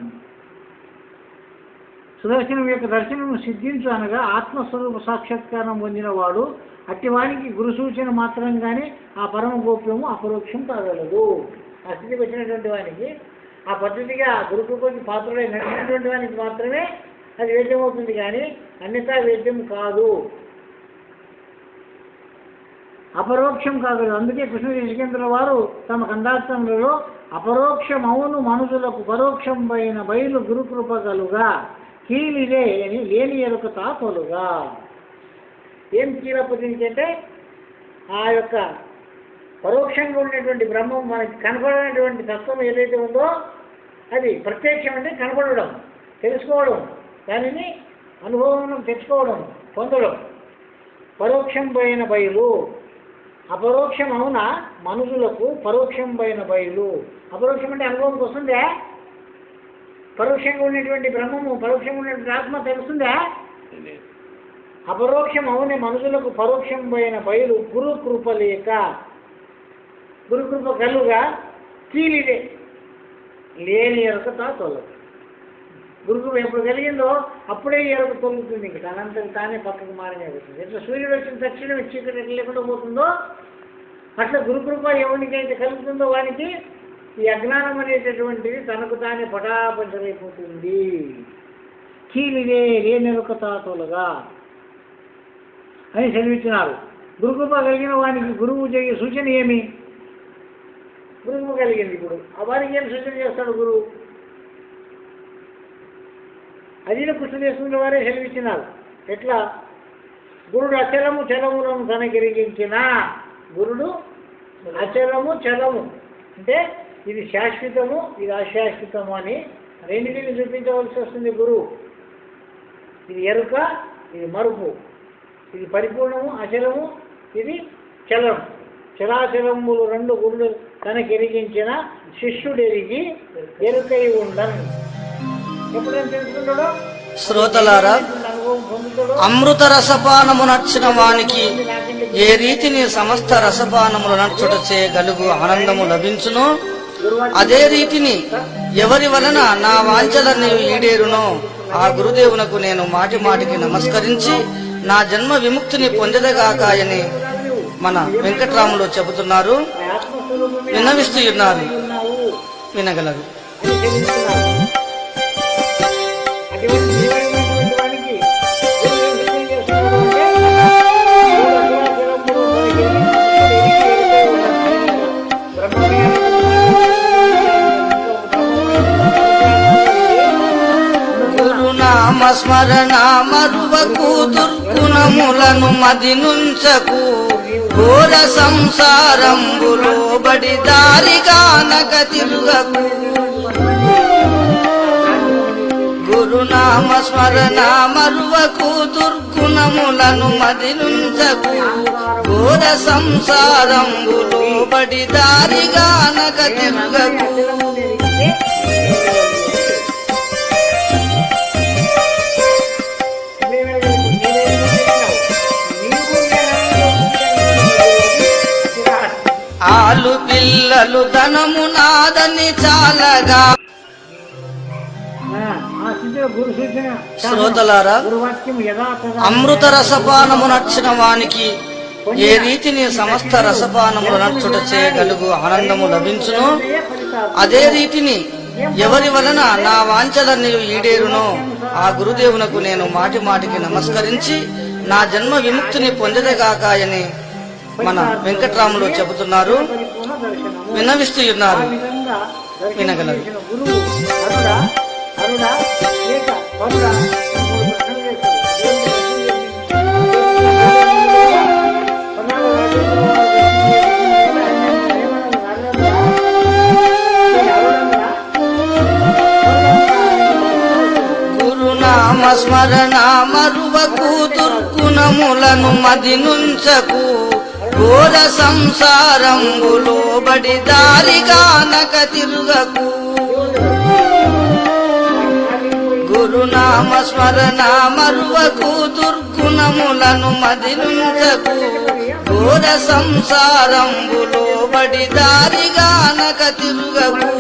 సుదర్శనం యొక్క దర్శనం సిద్ధించు అనగా ఆత్మస్వరూప సాక్షాత్కారం పొందినవాడు అట్టివానికి గురు సూచన మాత్రంగానే ఆ పరమ గోప్యము అపరోక్షం కాగలదు. ఆ స్థితికి వచ్చినటువంటి వానికి ఆ పద్ధతిగా గురుకృపకి పాత్రలై నడిచినటువంటి వానికి మాత్రమే అది వేద్యం అవుతుంది, కానీ అన్నిటా వేద్యం కాదు, అపరోక్షం కాగలదు. అందుకే కృష్ణ దేశికేంద్రుల వారు తమ కందార్థములలో అపరోక్షమౌను మనుషులకు పరోక్షం పైన బయలు గురుకృపగలుగా కీలిదే అని లేని ఎరుక తాతలుగా. ఏం కీలపతించి అంటే ఆ యొక్క పరోక్షంగా ఉండేటువంటి బ్రహ్మం మనకి కనపడేటువంటి తత్వం ఏదైతే ఉందో అది ప్రత్యక్షం అంటే కనపడడం, తెలుసుకోవడం, దానిని అనుభవం తెచ్చుకోవడం, పొందడం. పరోక్షం పైన బయలు అపరోక్షం అవునా మనుషులకు పరోక్షం పైన బయలు. అపరోక్షం అంటే అనుభవంకి వస్తుందే, పరోక్షంగా ఉండేటువంటి బ్రహ్మము పరోక్షంగా ఉండేటువంటి ఆత్మ తెలుస్తుందా? అపరోక్షం అవునే మనుషులకు పరోక్షం పైన బయలు గురుకృప లేక, గురుకృప కలుగా కీలిదే లేని ఎరుక తొలగదు. గురుకృప ఎప్పుడు కలిగిందో అప్పుడే ఎరుక తొలుగుతుంది, ఇంకా తనంతటి తానే పక్కకు మారనేవుతుంది. ఎట్లా సూర్యుడు వచ్చిన తక్షణం చీకటి ఎట్లా లేకుండా పోతుందో అట్లా గురుకృప ఎవరికైతే కలుగుతుందో వానికి ఈ అజ్ఞానం అనేటటువంటిది తనకు తానే పటాపంచమైపోతుంది. కీలిదే లేనెరుక తాతలుగా అని సెలవిచ్చినారు. గురుకృప కలిగిన వానికి గురువు చేయ సూచన ఏమి? గురువు కలిగింది, ఇప్పుడు ఆ వారికి ఏం సూచన చేస్తాడు గురువు? అది కృష్ణదేశంలో వారే సెలవిచ్చినారు. ఎట్లా? గురుడు అచలము చలములను తనకిరిగించిన, గురుడు అచలము చలము అంటే ఇది శాశ్వతము ఇది అశాశ్వతము అని రెండింటిని చూపించవలసి వస్తుంది గురువు. ఇది ఎరుక, ఇది మరుపు, ఇది పరిపూర్ణము అచలము, ఇది చలము. చలాచలములు రెండు గురుడు తనకెరిగించిన శిష్యుడు ఎరిగి ఎరుకై ఉండను. ఎప్పుడైనా తెలుసుకుంటాడో శ్రోతలారా, అమృత రసపానము నచ్చిన వానికి ఏ రీతిని సమస్త రసపానములు నచ్చుట చేయగలుగు ఆనందము లభించునో అదే రీతిని ఎవరి వలన నా వాంఛలన్నీ ఈడేరునో ఆ గురుదేవునకు నేను మాటి మాటికి నమస్కరించి నా జన్మ విముక్తిని పొందదగాకాయని మన వెంకట్రాములు చెబుతున్నారు, విన్నవిస్తూ ఉన్నారు, వినగలరు. స్మరణ మరువకు దుర్గుణములను మది నుంచకు ఘోర సంసారంబులో బడి దారిగానక తిరుగకు. గురునామ స్మరణ మరువకు దుర్గుణములను మది నుంచకు ఘోర సంసారంబులో బడి దారిగానక తిరుగకు. ఆలు పిల్లలు ధనము నాదని చాలగా. శ్రోతలారా, అమృత రసపానము నచ్చిన వానికి ఏ రీతిని సమస్త రసపానములు నచ్చుట చేయగలుగు ఆనందము లభించునో అదే రీతిని ఎవరి వలన నా వాంఛలన్నీ ఈడేరునో ఆ గురుదేవునకు నేను మాటి మాటికి నమస్కరించి నా జన్మ విముక్తిని పొందదగాకాయని మన వెంకట్రాములు చెబుతున్నారు, విన్నవిస్తూ ఉన్నారు, వినగలరు. గురునామ స్మరణ మరువకు దుర్గుణములను మది నుంచకు ఘోర సంసారంబులో బడి దారిగానక తిరుగకు. గురునామ స్మరణ మరువకు దుర్గుణములను మది నుంచకు ఘోర సంసారంబులో బడి దారిగానక తిరుగకు.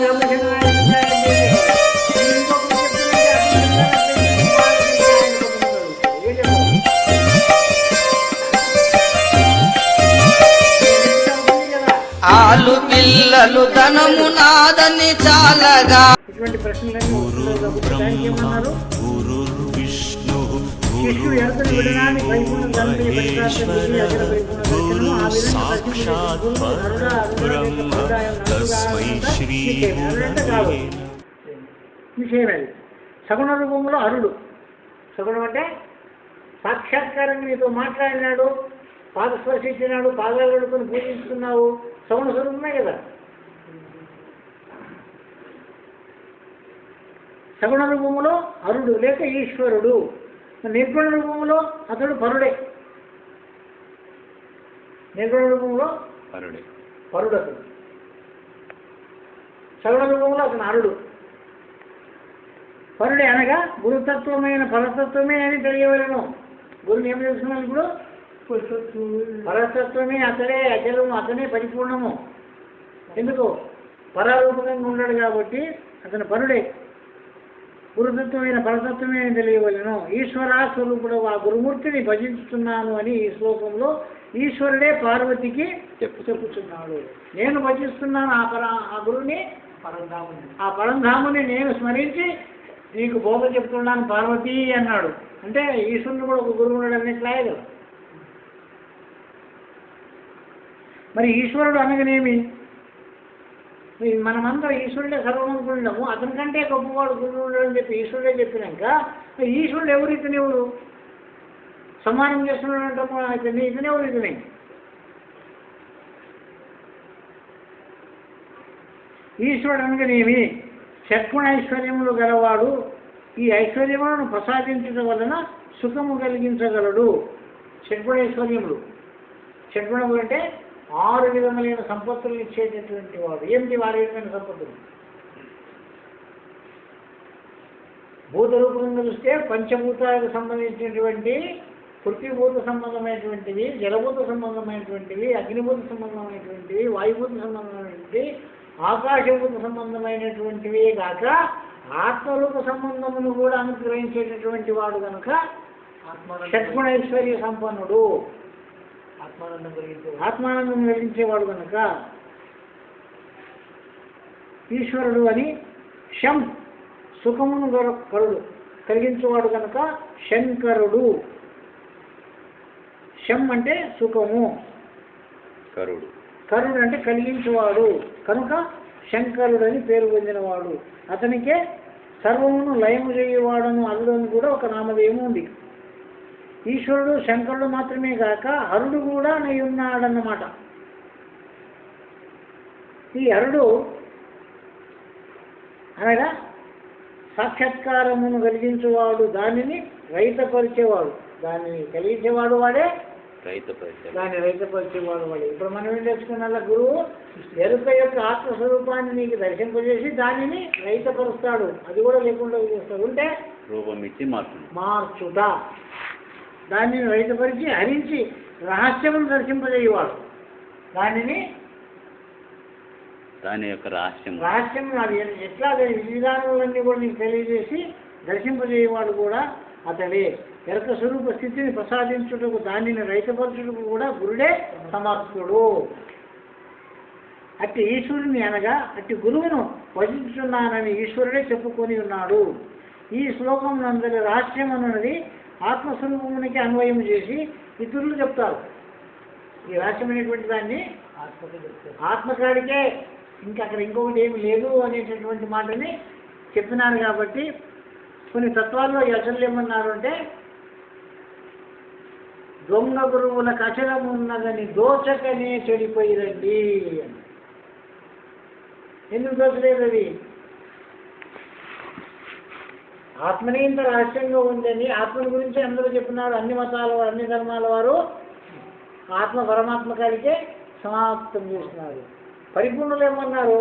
ఆలు పిల్లలు ధనము నాదని చాలగా ఇటువంటి ప్రశ్నలన్నీ దానికి ఏమన్నారు? గురుర్విష్ణు శిష్యుడు ఎరుకను విడనాన్ని వైకుంఠం తండ్రి మహేశ్వర గురు సాక్షాత్ పరబ్రహ్మ తస్మై శ్రీ గురవే విషయం అది. సగుణ రూపంలో అరుడు. సగుణం అంటే సాక్షాత్కారంగా నీతో మాట్లాడినాడు, పాద స్పర్శించినాడు, పాదాలు కడుకొని పూజిస్తున్నావు, సగుణ స్వరూపమే కదా. సగుణ రూపంలో అరుడు లేక ఈశ్వరుడు. నిర్గుణ రూపంలో అతడు పరుడే. నిర్గుణ రూపంలో పరుడు అతడు. సగుణ రూపంలో అతను అరుడు. పరుడే అనగా గురుతత్వమైన పరతత్వమే అని తెలియవలను. గురుని ఏం తెలుసుకున్నాను ఇప్పుడు? పరతత్వమే అతడే అచలము, అతనే పరిపూర్ణము. ఎందుకు? పరారూపకంగా ఉన్నాడు కాబట్టి అతను పరుడే. గురుతత్వమైన పరతత్వమే అని తెలియవలను. ఈశ్వర స్వరూపుడు ఆ గురుమూర్తిని భజిస్తున్నాను అని ఈ శ్లోకంలో ఈశ్వరుడే పార్వతికి చెప్పుచున్నాడు. నేను భజిస్తున్నాను ఆ గురుని, ఆ పరంధాముని నేను స్మరించి నీకు బోధ చెప్తున్నాను పార్వతి అన్నాడు. అంటే ఈశ్వరుని కూడా ఒక గురువు ఉన్నాడు అన్నట్లేదు. మరి ఈశ్వరుడు అనగానేమి? మనమంతా ఈశ్వరుడే సర్వం అనుకుంటున్నాము. అతని కంటే గొప్పవాడు గురువు ఉండడం చెప్పి ఈశ్వరుడే చెప్పినాక ఈశ్వరుడు ఎవరు? ఇతనెవరు? సమానం చేస్తున్నాడు అంటాము. ఇతనెవరు? ఇతనే ఈశ్వరుడు అనగానేమి? షట్గుణ ఐశ్వర్యములు గలవాడు. ఈ ఐశ్వర్యములను ప్రసాదించడం వలన సుఖము కలిగించగలడు. షట్గుణ ఐశ్వర్యములు. షట్గుణములు అంటే 6 విధములైన సంపత్తులను ఇచ్చేటటువంటి వాడు. ఏమిటి 6 విధమైన సంపత్తులు? భూత రూపంగా చూస్తే పంచభూతాలకు సంబంధించినటువంటి, పృథ్వీభూత సంబంధమైనటువంటివి, జలభూత సంబంధమైనటువంటివి, అగ్నిభూత సంబంధమైనటువంటివి, వాయుభూత సంబంధమైనటువంటివి, ఆకాశభూత సంబంధమైనటువంటివి కాక ఆత్మరూప సంబంధమును కూడా అనుగ్రహించేటటువంటి వాడు కనుక షట్గుణైశ్వర్య సంపన్నుడు. ఆత్మానందం కలిగించేవాడు కనుక ఈశ్వరుడు అని. శం సుఖమును కరుడు కలిగించేవాడు కనుక శంకరుడు. శం అంటే సుఖము, కరుడు అంటే కలిగించేవాడు కనుక శంకరుడు అని పేరు పొందినవాడు. అతనికే సర్వమును లయము చేయవాడను అల్లుడని కూడా ఒక నామధేయము ఉంది. ఈశ్వరుడు శంకరుడు మాత్రమే కాక హరుడు కూడా నై ఉన్నాడన్నమాట. ఈ హరుడు అనగా సాక్షాత్కారమును కలిగించేవాడు, దానిని రైతపరిచేవాడు. దానిని కలిగించేవాడు వాడే, దాన్ని రైతపరిచేవాడు వాడే. ఇప్పుడు మనం ఏం తెలుసుకున్న గురువు ఎరుక యొక్క ఆత్మస్వరూపాన్ని నీకు దర్శింపజేసి దానిని రైతపరుస్తాడు. అది కూడా లేకుండా చేస్తాడు. ఉంటే రూపం ఇచ్చి మార్చుట, దానిని రైతపరిచి హరించి రహస్యమును దర్శింపజేయవాడు. దాని యొక్క రహస్యం అది ఎట్లా విధానాలన్నీ కూడా నీకు తెలియజేసి దర్శింపజేయవాడు కూడా అతడే. ఎరక స్వరూప స్థితిని ప్రసాదించుటకు, దానిని రైతపరచుటకు కూడా గురుడే సమర్థుడు. అట్టి ఈశ్వరుని అనగా అట్టి గురువును భజించున్నానని ఈశ్వరుడే చెప్పుకొని ఉన్నాడు. ఈ శ్లోకం నందరి రహస్యం అన్నది ఆత్మస్వరూపమునికి అన్వయం చేసి ఇతరులు చెప్తారు. ఈ రహస్యమైనటువంటి దాన్ని ఆత్మకాడికే, ఇంకా అక్కడ ఇంకొకటి ఏమి లేదు అనేటటువంటి మాటని చెప్పినారు. కాబట్టి కొన్ని తత్వాల్లో అసలు ఏమన్నారు అంటే, దొంగ గురువులకు అచలమున్నదని దోచకనే చెడిపోయిరండి. ఎందుకు దోచలేదు? అది ఆత్మని ఇంత రహస్యంగా ఉందని ఆత్మని గురించి అందరూ చెప్పినారు. అన్ని మతాల వారు, అన్ని ధర్మాల వారు ఆత్మ పరమాత్మకాడికే సమాప్తం చేసినారు. పరిపూర్ణులు ఏమన్నారు?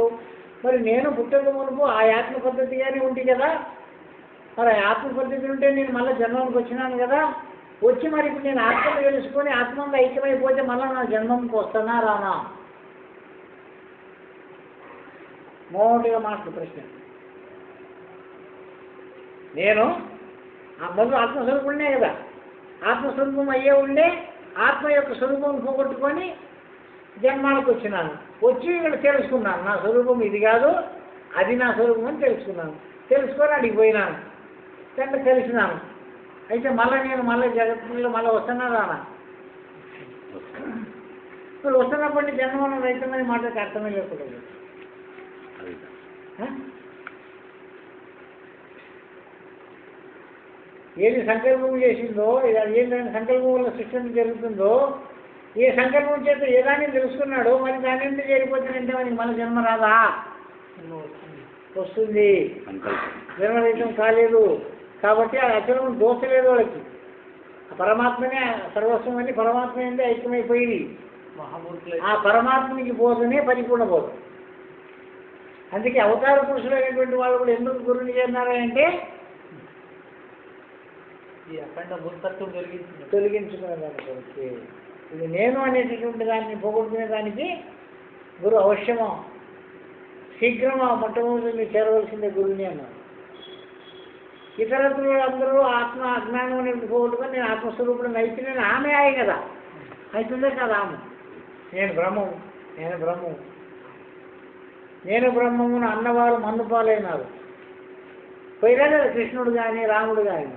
మరి నేను పుట్టక మునుపు ఆ ఆత్మ పద్ధతిగానే ఉంది కదా, మరి ఆత్మ పద్ధతి ఉంటే నేను మళ్ళీ జన్మానికి వచ్చినాను కదా, వచ్చి మరి ఇప్పుడు నేను ఆత్మను తెలుసుకొని ఆత్మంగా ఐక్యమైపోతే మళ్ళీ నా జన్మంకి వస్తానా రానా? మోటిగా మాట్లాడు ప్రశ్న. నేను మొదలు ఆత్మస్వరూపుడినే కదా, ఆత్మస్వరూపం అయ్యే ఉండే ఆత్మ యొక్క స్వరూపం పోగొట్టుకొని జన్మాలకు వచ్చినాను. వచ్చి ఇక్కడ తెలుసుకున్నాను నా స్వరూపం ఇది కాదు, అది నా స్వరూపం అని తెలుసుకున్నాను. తెలుసుకొని అడిగి పోయినాను, దాంట్లో తెలిసినాను. అయితే నేను మళ్ళీ జగత్తులో మళ్ళీ వస్తున్నా రానా? ఇప్పుడు వస్తున్నప్పటి జన్మనం రైతుందని మాటకి అర్థమే లేకుండా ఏది సంకల్పం చేసిందో, ఏంటంటే సంకల్పం వల్ల సృష్టి జరుగుతుందో, ఏ సంకల్పం చేత ఏదాన్ని తెలుసుకున్నాడో మరి దాని ఎందుకు చేరిపోతుందంటే మనకి మన జన్మ రాదా? వస్తుంది. జన్మరహితం కాలేదు కాబట్టి ఆ అచలం దోషలేదు వాళ్ళకి. పరమాత్మనే సర్వస్వం అని పరమాత్మ అంటే ఐక్యమైపోయింది. ఆ పరమాత్మకి బోధనే పరిపూర్ణ బోధ. అందుకే అవతార పురుషులైనటువంటి వాళ్ళు కూడా ఎందుకు గురువుని చేరినారంటే ఈ అఖండ భూతత్వం తొలగించుకునే దానికి, ఇది నేను అనేటటువంటి దాన్ని పోగొట్టుకునే దానికి గురు అవశ్యమా, శీఘ్రమా మొట్టమొదటి మీరు చేరవలసిందే గురువుని అన్నారు. ఇతరులు అందరూ ఆత్మ అజ్ఞానం అనేది పోగొట్టుకొని నేను ఆత్మస్వరూపుడు అయితే నేను ఆమె అయ్యి కదా, అవుతుందే కదా ఆమె. నేను బ్రహ్మము, నేను బ్రహ్మము, నేను బ్రహ్మమును అన్నవారు మన్నుపాలైనారు. పోయినా కదా కృష్ణుడు కానీ రాముడు కానీ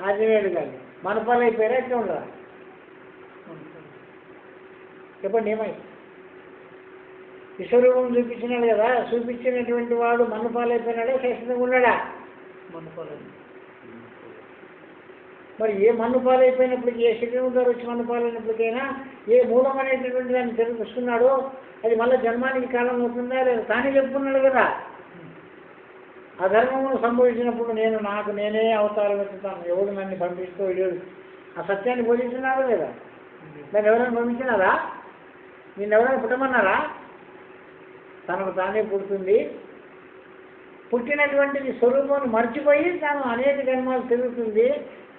ఆంజనేయుడు కానీ మనుపాలైపోయారా? ఎట్లా ఉండరా చెప్పండి, ఏమై విశ్వరూపం చూపించినాడు కదా, చూపించినటువంటి వాడు మన్నుపాలైపోయినాడా శాశ్వతంగా ఉన్నాడా? మరి ఏ మన్నుపాలైపోయినప్పటికీ, ఏ శరీరం ద్వారా వచ్చి మన్నుపాలైనప్పటికైనా ఏ మూలం అనేటటువంటి దాన్ని తెలుసుకున్నాడో అది మళ్ళీ జన్మానికి కాలం అవుతుందా లేదా తానే చెప్పుకున్నాడు కదా. అధర్మమును సంభవించినప్పుడు నేను నాకు నేనే అవతారం ఎత్తుతాను, ఎవడు నన్ను పంపిస్తూ లేడు, ఆ సత్యాన్ని బోధించినారా లేదా? దాన్ని ఎవరైనా పంపించినారా? నిన్ను ఎవరైనా పుట్టమన్నారా? తనకు తానే పుడుతుంది. పుట్టినటువంటి స్వరూపాన్ని మర్చిపోయి తాను అనేక జన్మాలు తిరుగుతుంది.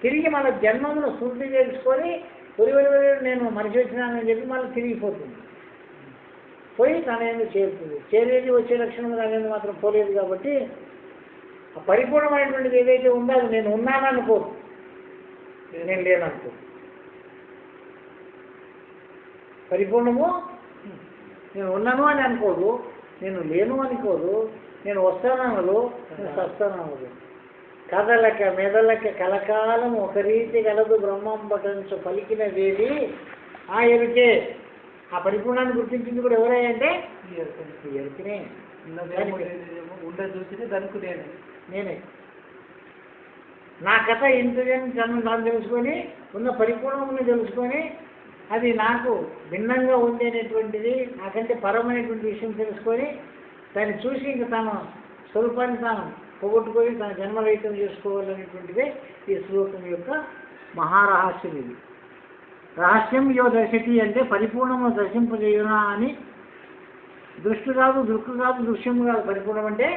తిరిగి మన జన్మమును శుద్ధి చేసుకొని నేను మనిషి వచ్చినానని చెప్పి మళ్ళీ తిరిగిపోతుంది. పోయి తన ఎందుకు చేరుతుంది. చేరేది వచ్చే లక్షణం అనేది మాత్రం పోలేదు. కాబట్టి ఆ పరిపూర్ణమైనటువంటిది ఏదైతే ఉందో అది నేను ఉన్నాననుకోదు, నేను లేననుకో. పరిపూర్ణము నేను ఉన్నాను అని అనుకోదు, నేను లేను అనుకోదు, నేను వస్తానన్నదు, నేను సస్తానన్నదు. కథలక మెదలక కలకాలం ఒక రీతి గలదు బ్రహ్మం బటన్స్ పలికినదేది ఆ ఎరుకే. ఆ పరిపూర్ణాన్ని గుర్తించింది కూడా ఎవరంటే ఈ ఎరుకనే. చూసి దానికి నేనే నా కథ ఇంతని దాన్ని తెలుసుకొని ఉన్న పరిపూర్ణముని తెలుసుకొని అది నాకు భిన్నంగా ఉంది అనేటువంటిది, నాకంటే పరమైనటువంటి విషయం తెలుసుకొని దాన్ని చూసి ఇంకా తన స్వరూపాన్ని తాను పోగొట్టుకొని తన జన్మరహితం చేసుకోవాలనేటువంటిదే ఈ శ్లోకం యొక్క మహారహస్యం. ఇది రహస్యం యో దర్శతి అంటే పరిపూర్ణము దర్శింపజేయునా అని. దృష్టి కాదు, దృక్కు కాదు, దృశ్యము కాదు. పరిపూర్ణం అంటే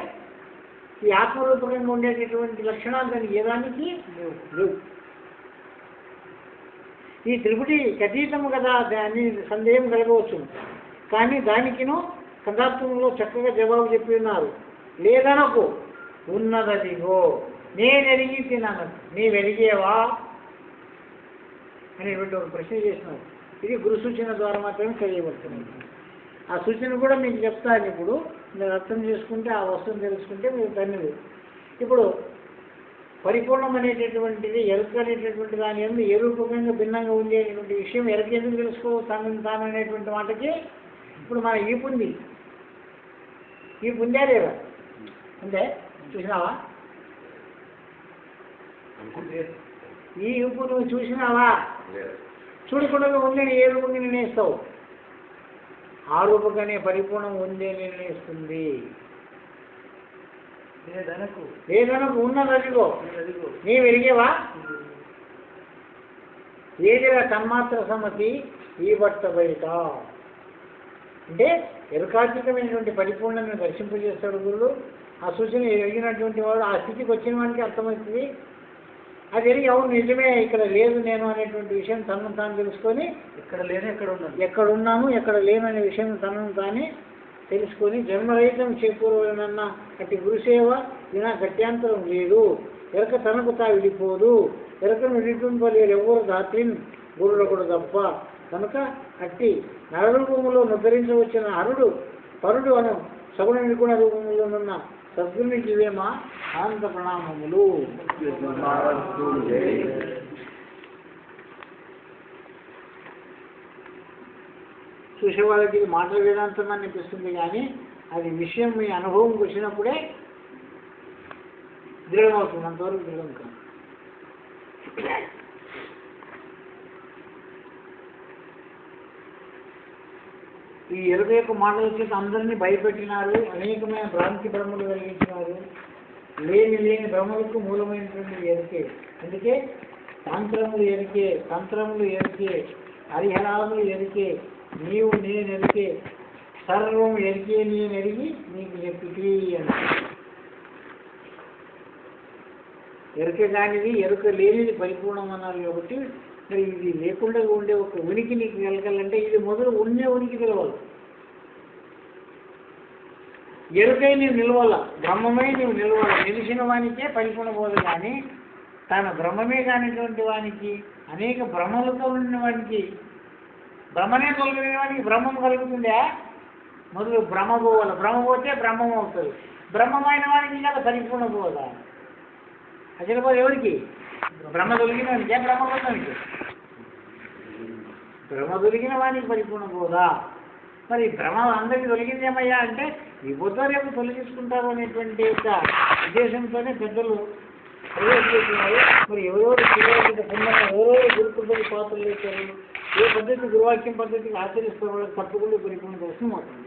ఈ ఆత్మరూపకంగా ఉండేటటువంటి లక్షణాలు దానికి ఏదానికి లేవు. ఈ త్రిపుటి అతీతము కదా, దాన్ని సందేహం కలగవచ్చు. కానీ దానికిను సందర్భంలో చక్కగా జవాబు చెప్పి ఉన్నారు. లేదనకు ఉన్నదదిగో నేను ఎరిగి తిన్నాను, నీవు ఎరిగేవా అనేటువంటి ఒక ప్రశ్న చేసినారు. ఇది గురు సూచన ద్వారా మాత్రమే తెలియబడుతుంది. ఆ సూచన కూడా మీకు చెప్తాను. ఇప్పుడు మీరు అర్థం చేసుకుంటే ఆ వస్తువుని తెలుసుకుంటే మీరు ధన్యులు. ఇప్పుడు పరిపూర్ణం అనేటటువంటిది ఎరుక అనేటటువంటి దాని ఎందు ఏ రూపకంగా భిన్నంగా ఉండేటువంటి విషయం ఎరుక ఎందుకు తెలుసుకో తాను అనేటువంటి మాటకి ఇప్పుడు మన ఈపు ఉంది. ఈపు ఉందా లేదా? అంటే చూసినావా? ఈ ఈపు నువ్వు చూసినావా? చూడకుండా ఉందని ఏ రూపంగా నిర్ణయిస్తావు? ఆ రూపంగానే పరిపూర్ణం ఉందే నిర్ణయిస్తుంది. లేదనకు ఉన్నదదిగో నీ వెలిగేవా? ఏదిరా తన్మాత్ర సమ్మతి ఈ భర్త బయట అంటే ఎరుకాత్మికమైనటువంటి పరిపూర్ణాన్ని దర్శింపజేస్తాడు గురుడు. ఆ సూచన ఎరిగినటువంటి వాడు ఆ స్థితికి వచ్చిన వానికి అర్థమవుతుంది. అది ఎరిగి అవును నిజమే ఇక్కడ లేదు నేను అనేటువంటి విషయం తనను తాను తెలుసుకొని ఎక్కడ ఉన్నాను ఎక్కడ లేను అనే విషయం తనను తానే తెలుసుకొని జన్మరహితం చేకూరవలనన్న అట్టి గురుసేవ వినా గత్యాంతరం లేదు. ఎరక తనకు తా విడిపోదు, ఎరకను విడిపింపలేరు ఎవరు దాత్రిన్ గురుడు తప్ప. కనుక అట్టి నరరూపములో ముద్రించవచ్చిన హరుడు పరుడు అను సగుణ నిర్గుణ రూపములో ఉన్న సద్గురునికి ఇవేమా అనంత ప్రణామములు. చూసే వాళ్ళకి ఇది మాటల వేదాంతం అనిపిస్తుంది, కానీ అది విషయం మీ అనుభవంకి వచ్చినప్పుడే దృఢమవుతుంది, అంతవరకు దృఢం కాదు. ఈ ఎరుక యొక్క మాటల చేత అందరినీ భయపెట్టినారు, అనేకమైన భ్రాంతి భ్రమలు కలిగించినారు. లేని భ్రమలకు మూలమైనటువంటి ఎరుకే. అందుకే మంత్రములు ఎరికే, తంత్రములు ఎరికే, హరిహరాములు ఎరికే, నీవు నేను ఎరికే, సర్వం ఎరికే నేను ఎరిగి నీకు చెప్పి అని. ఎరుక కానిది ఎరుక లేనిది పరిపూర్ణం అన్నారు కాబట్టి, మరి ఇది లేకుండా ఉండే ఒక ఉనికి నీకు కలగాలంటే ఇది మొదలు ఉండే ఉనికి తెలవాలి. ఎరుకై నీవు నిలవాల, బ్రహ్మమై నీవు నిలవాల. నిలిచిన వానికే పరిపూర్ణ పోదు, కానీ తన బ్రహ్మమే కానిటువంటి వానికి, అనేక భ్రమలతో ఉన్న వానికి, భ్రమనే తొలగిన వానికి బ్రహ్మం కలుగుతుందా? మొదలు భ్రమ పోవాలి, భ్రమ పోతే బ్రహ్మం అవుతుంది. బ్రహ్మమైన వానికి కదా పరిపూర్ణ పోదా? అసలు పోదు ఎవరికి? బ్రహ్మ తొలగిన వానికి, బ్రహ్మ పోతానికి. భ్రమ తొలగిన వానికి పరిపూర్ణ పోదా? మరి భ్రమ అందరికీ తొలగిందేమయ్యా అంటే ఈ బుద్ధ రేపు తొలగించుకుంటారు అనేటువంటి యొక్క ఉద్దేశంతోనే పెద్దలు ప్రవేశిస్తున్నారు. మరి ఎవరెవరు ఎవరెవరు గురుకులకి పాత్రలు వేశారు, ఏ పద్ధతి గురువాక్యం పద్ధతికి ఆచరిస్తారు, వాళ్ళకి తప్పకుండా పరిపూర్ణ దర్శనం అవుతుంది.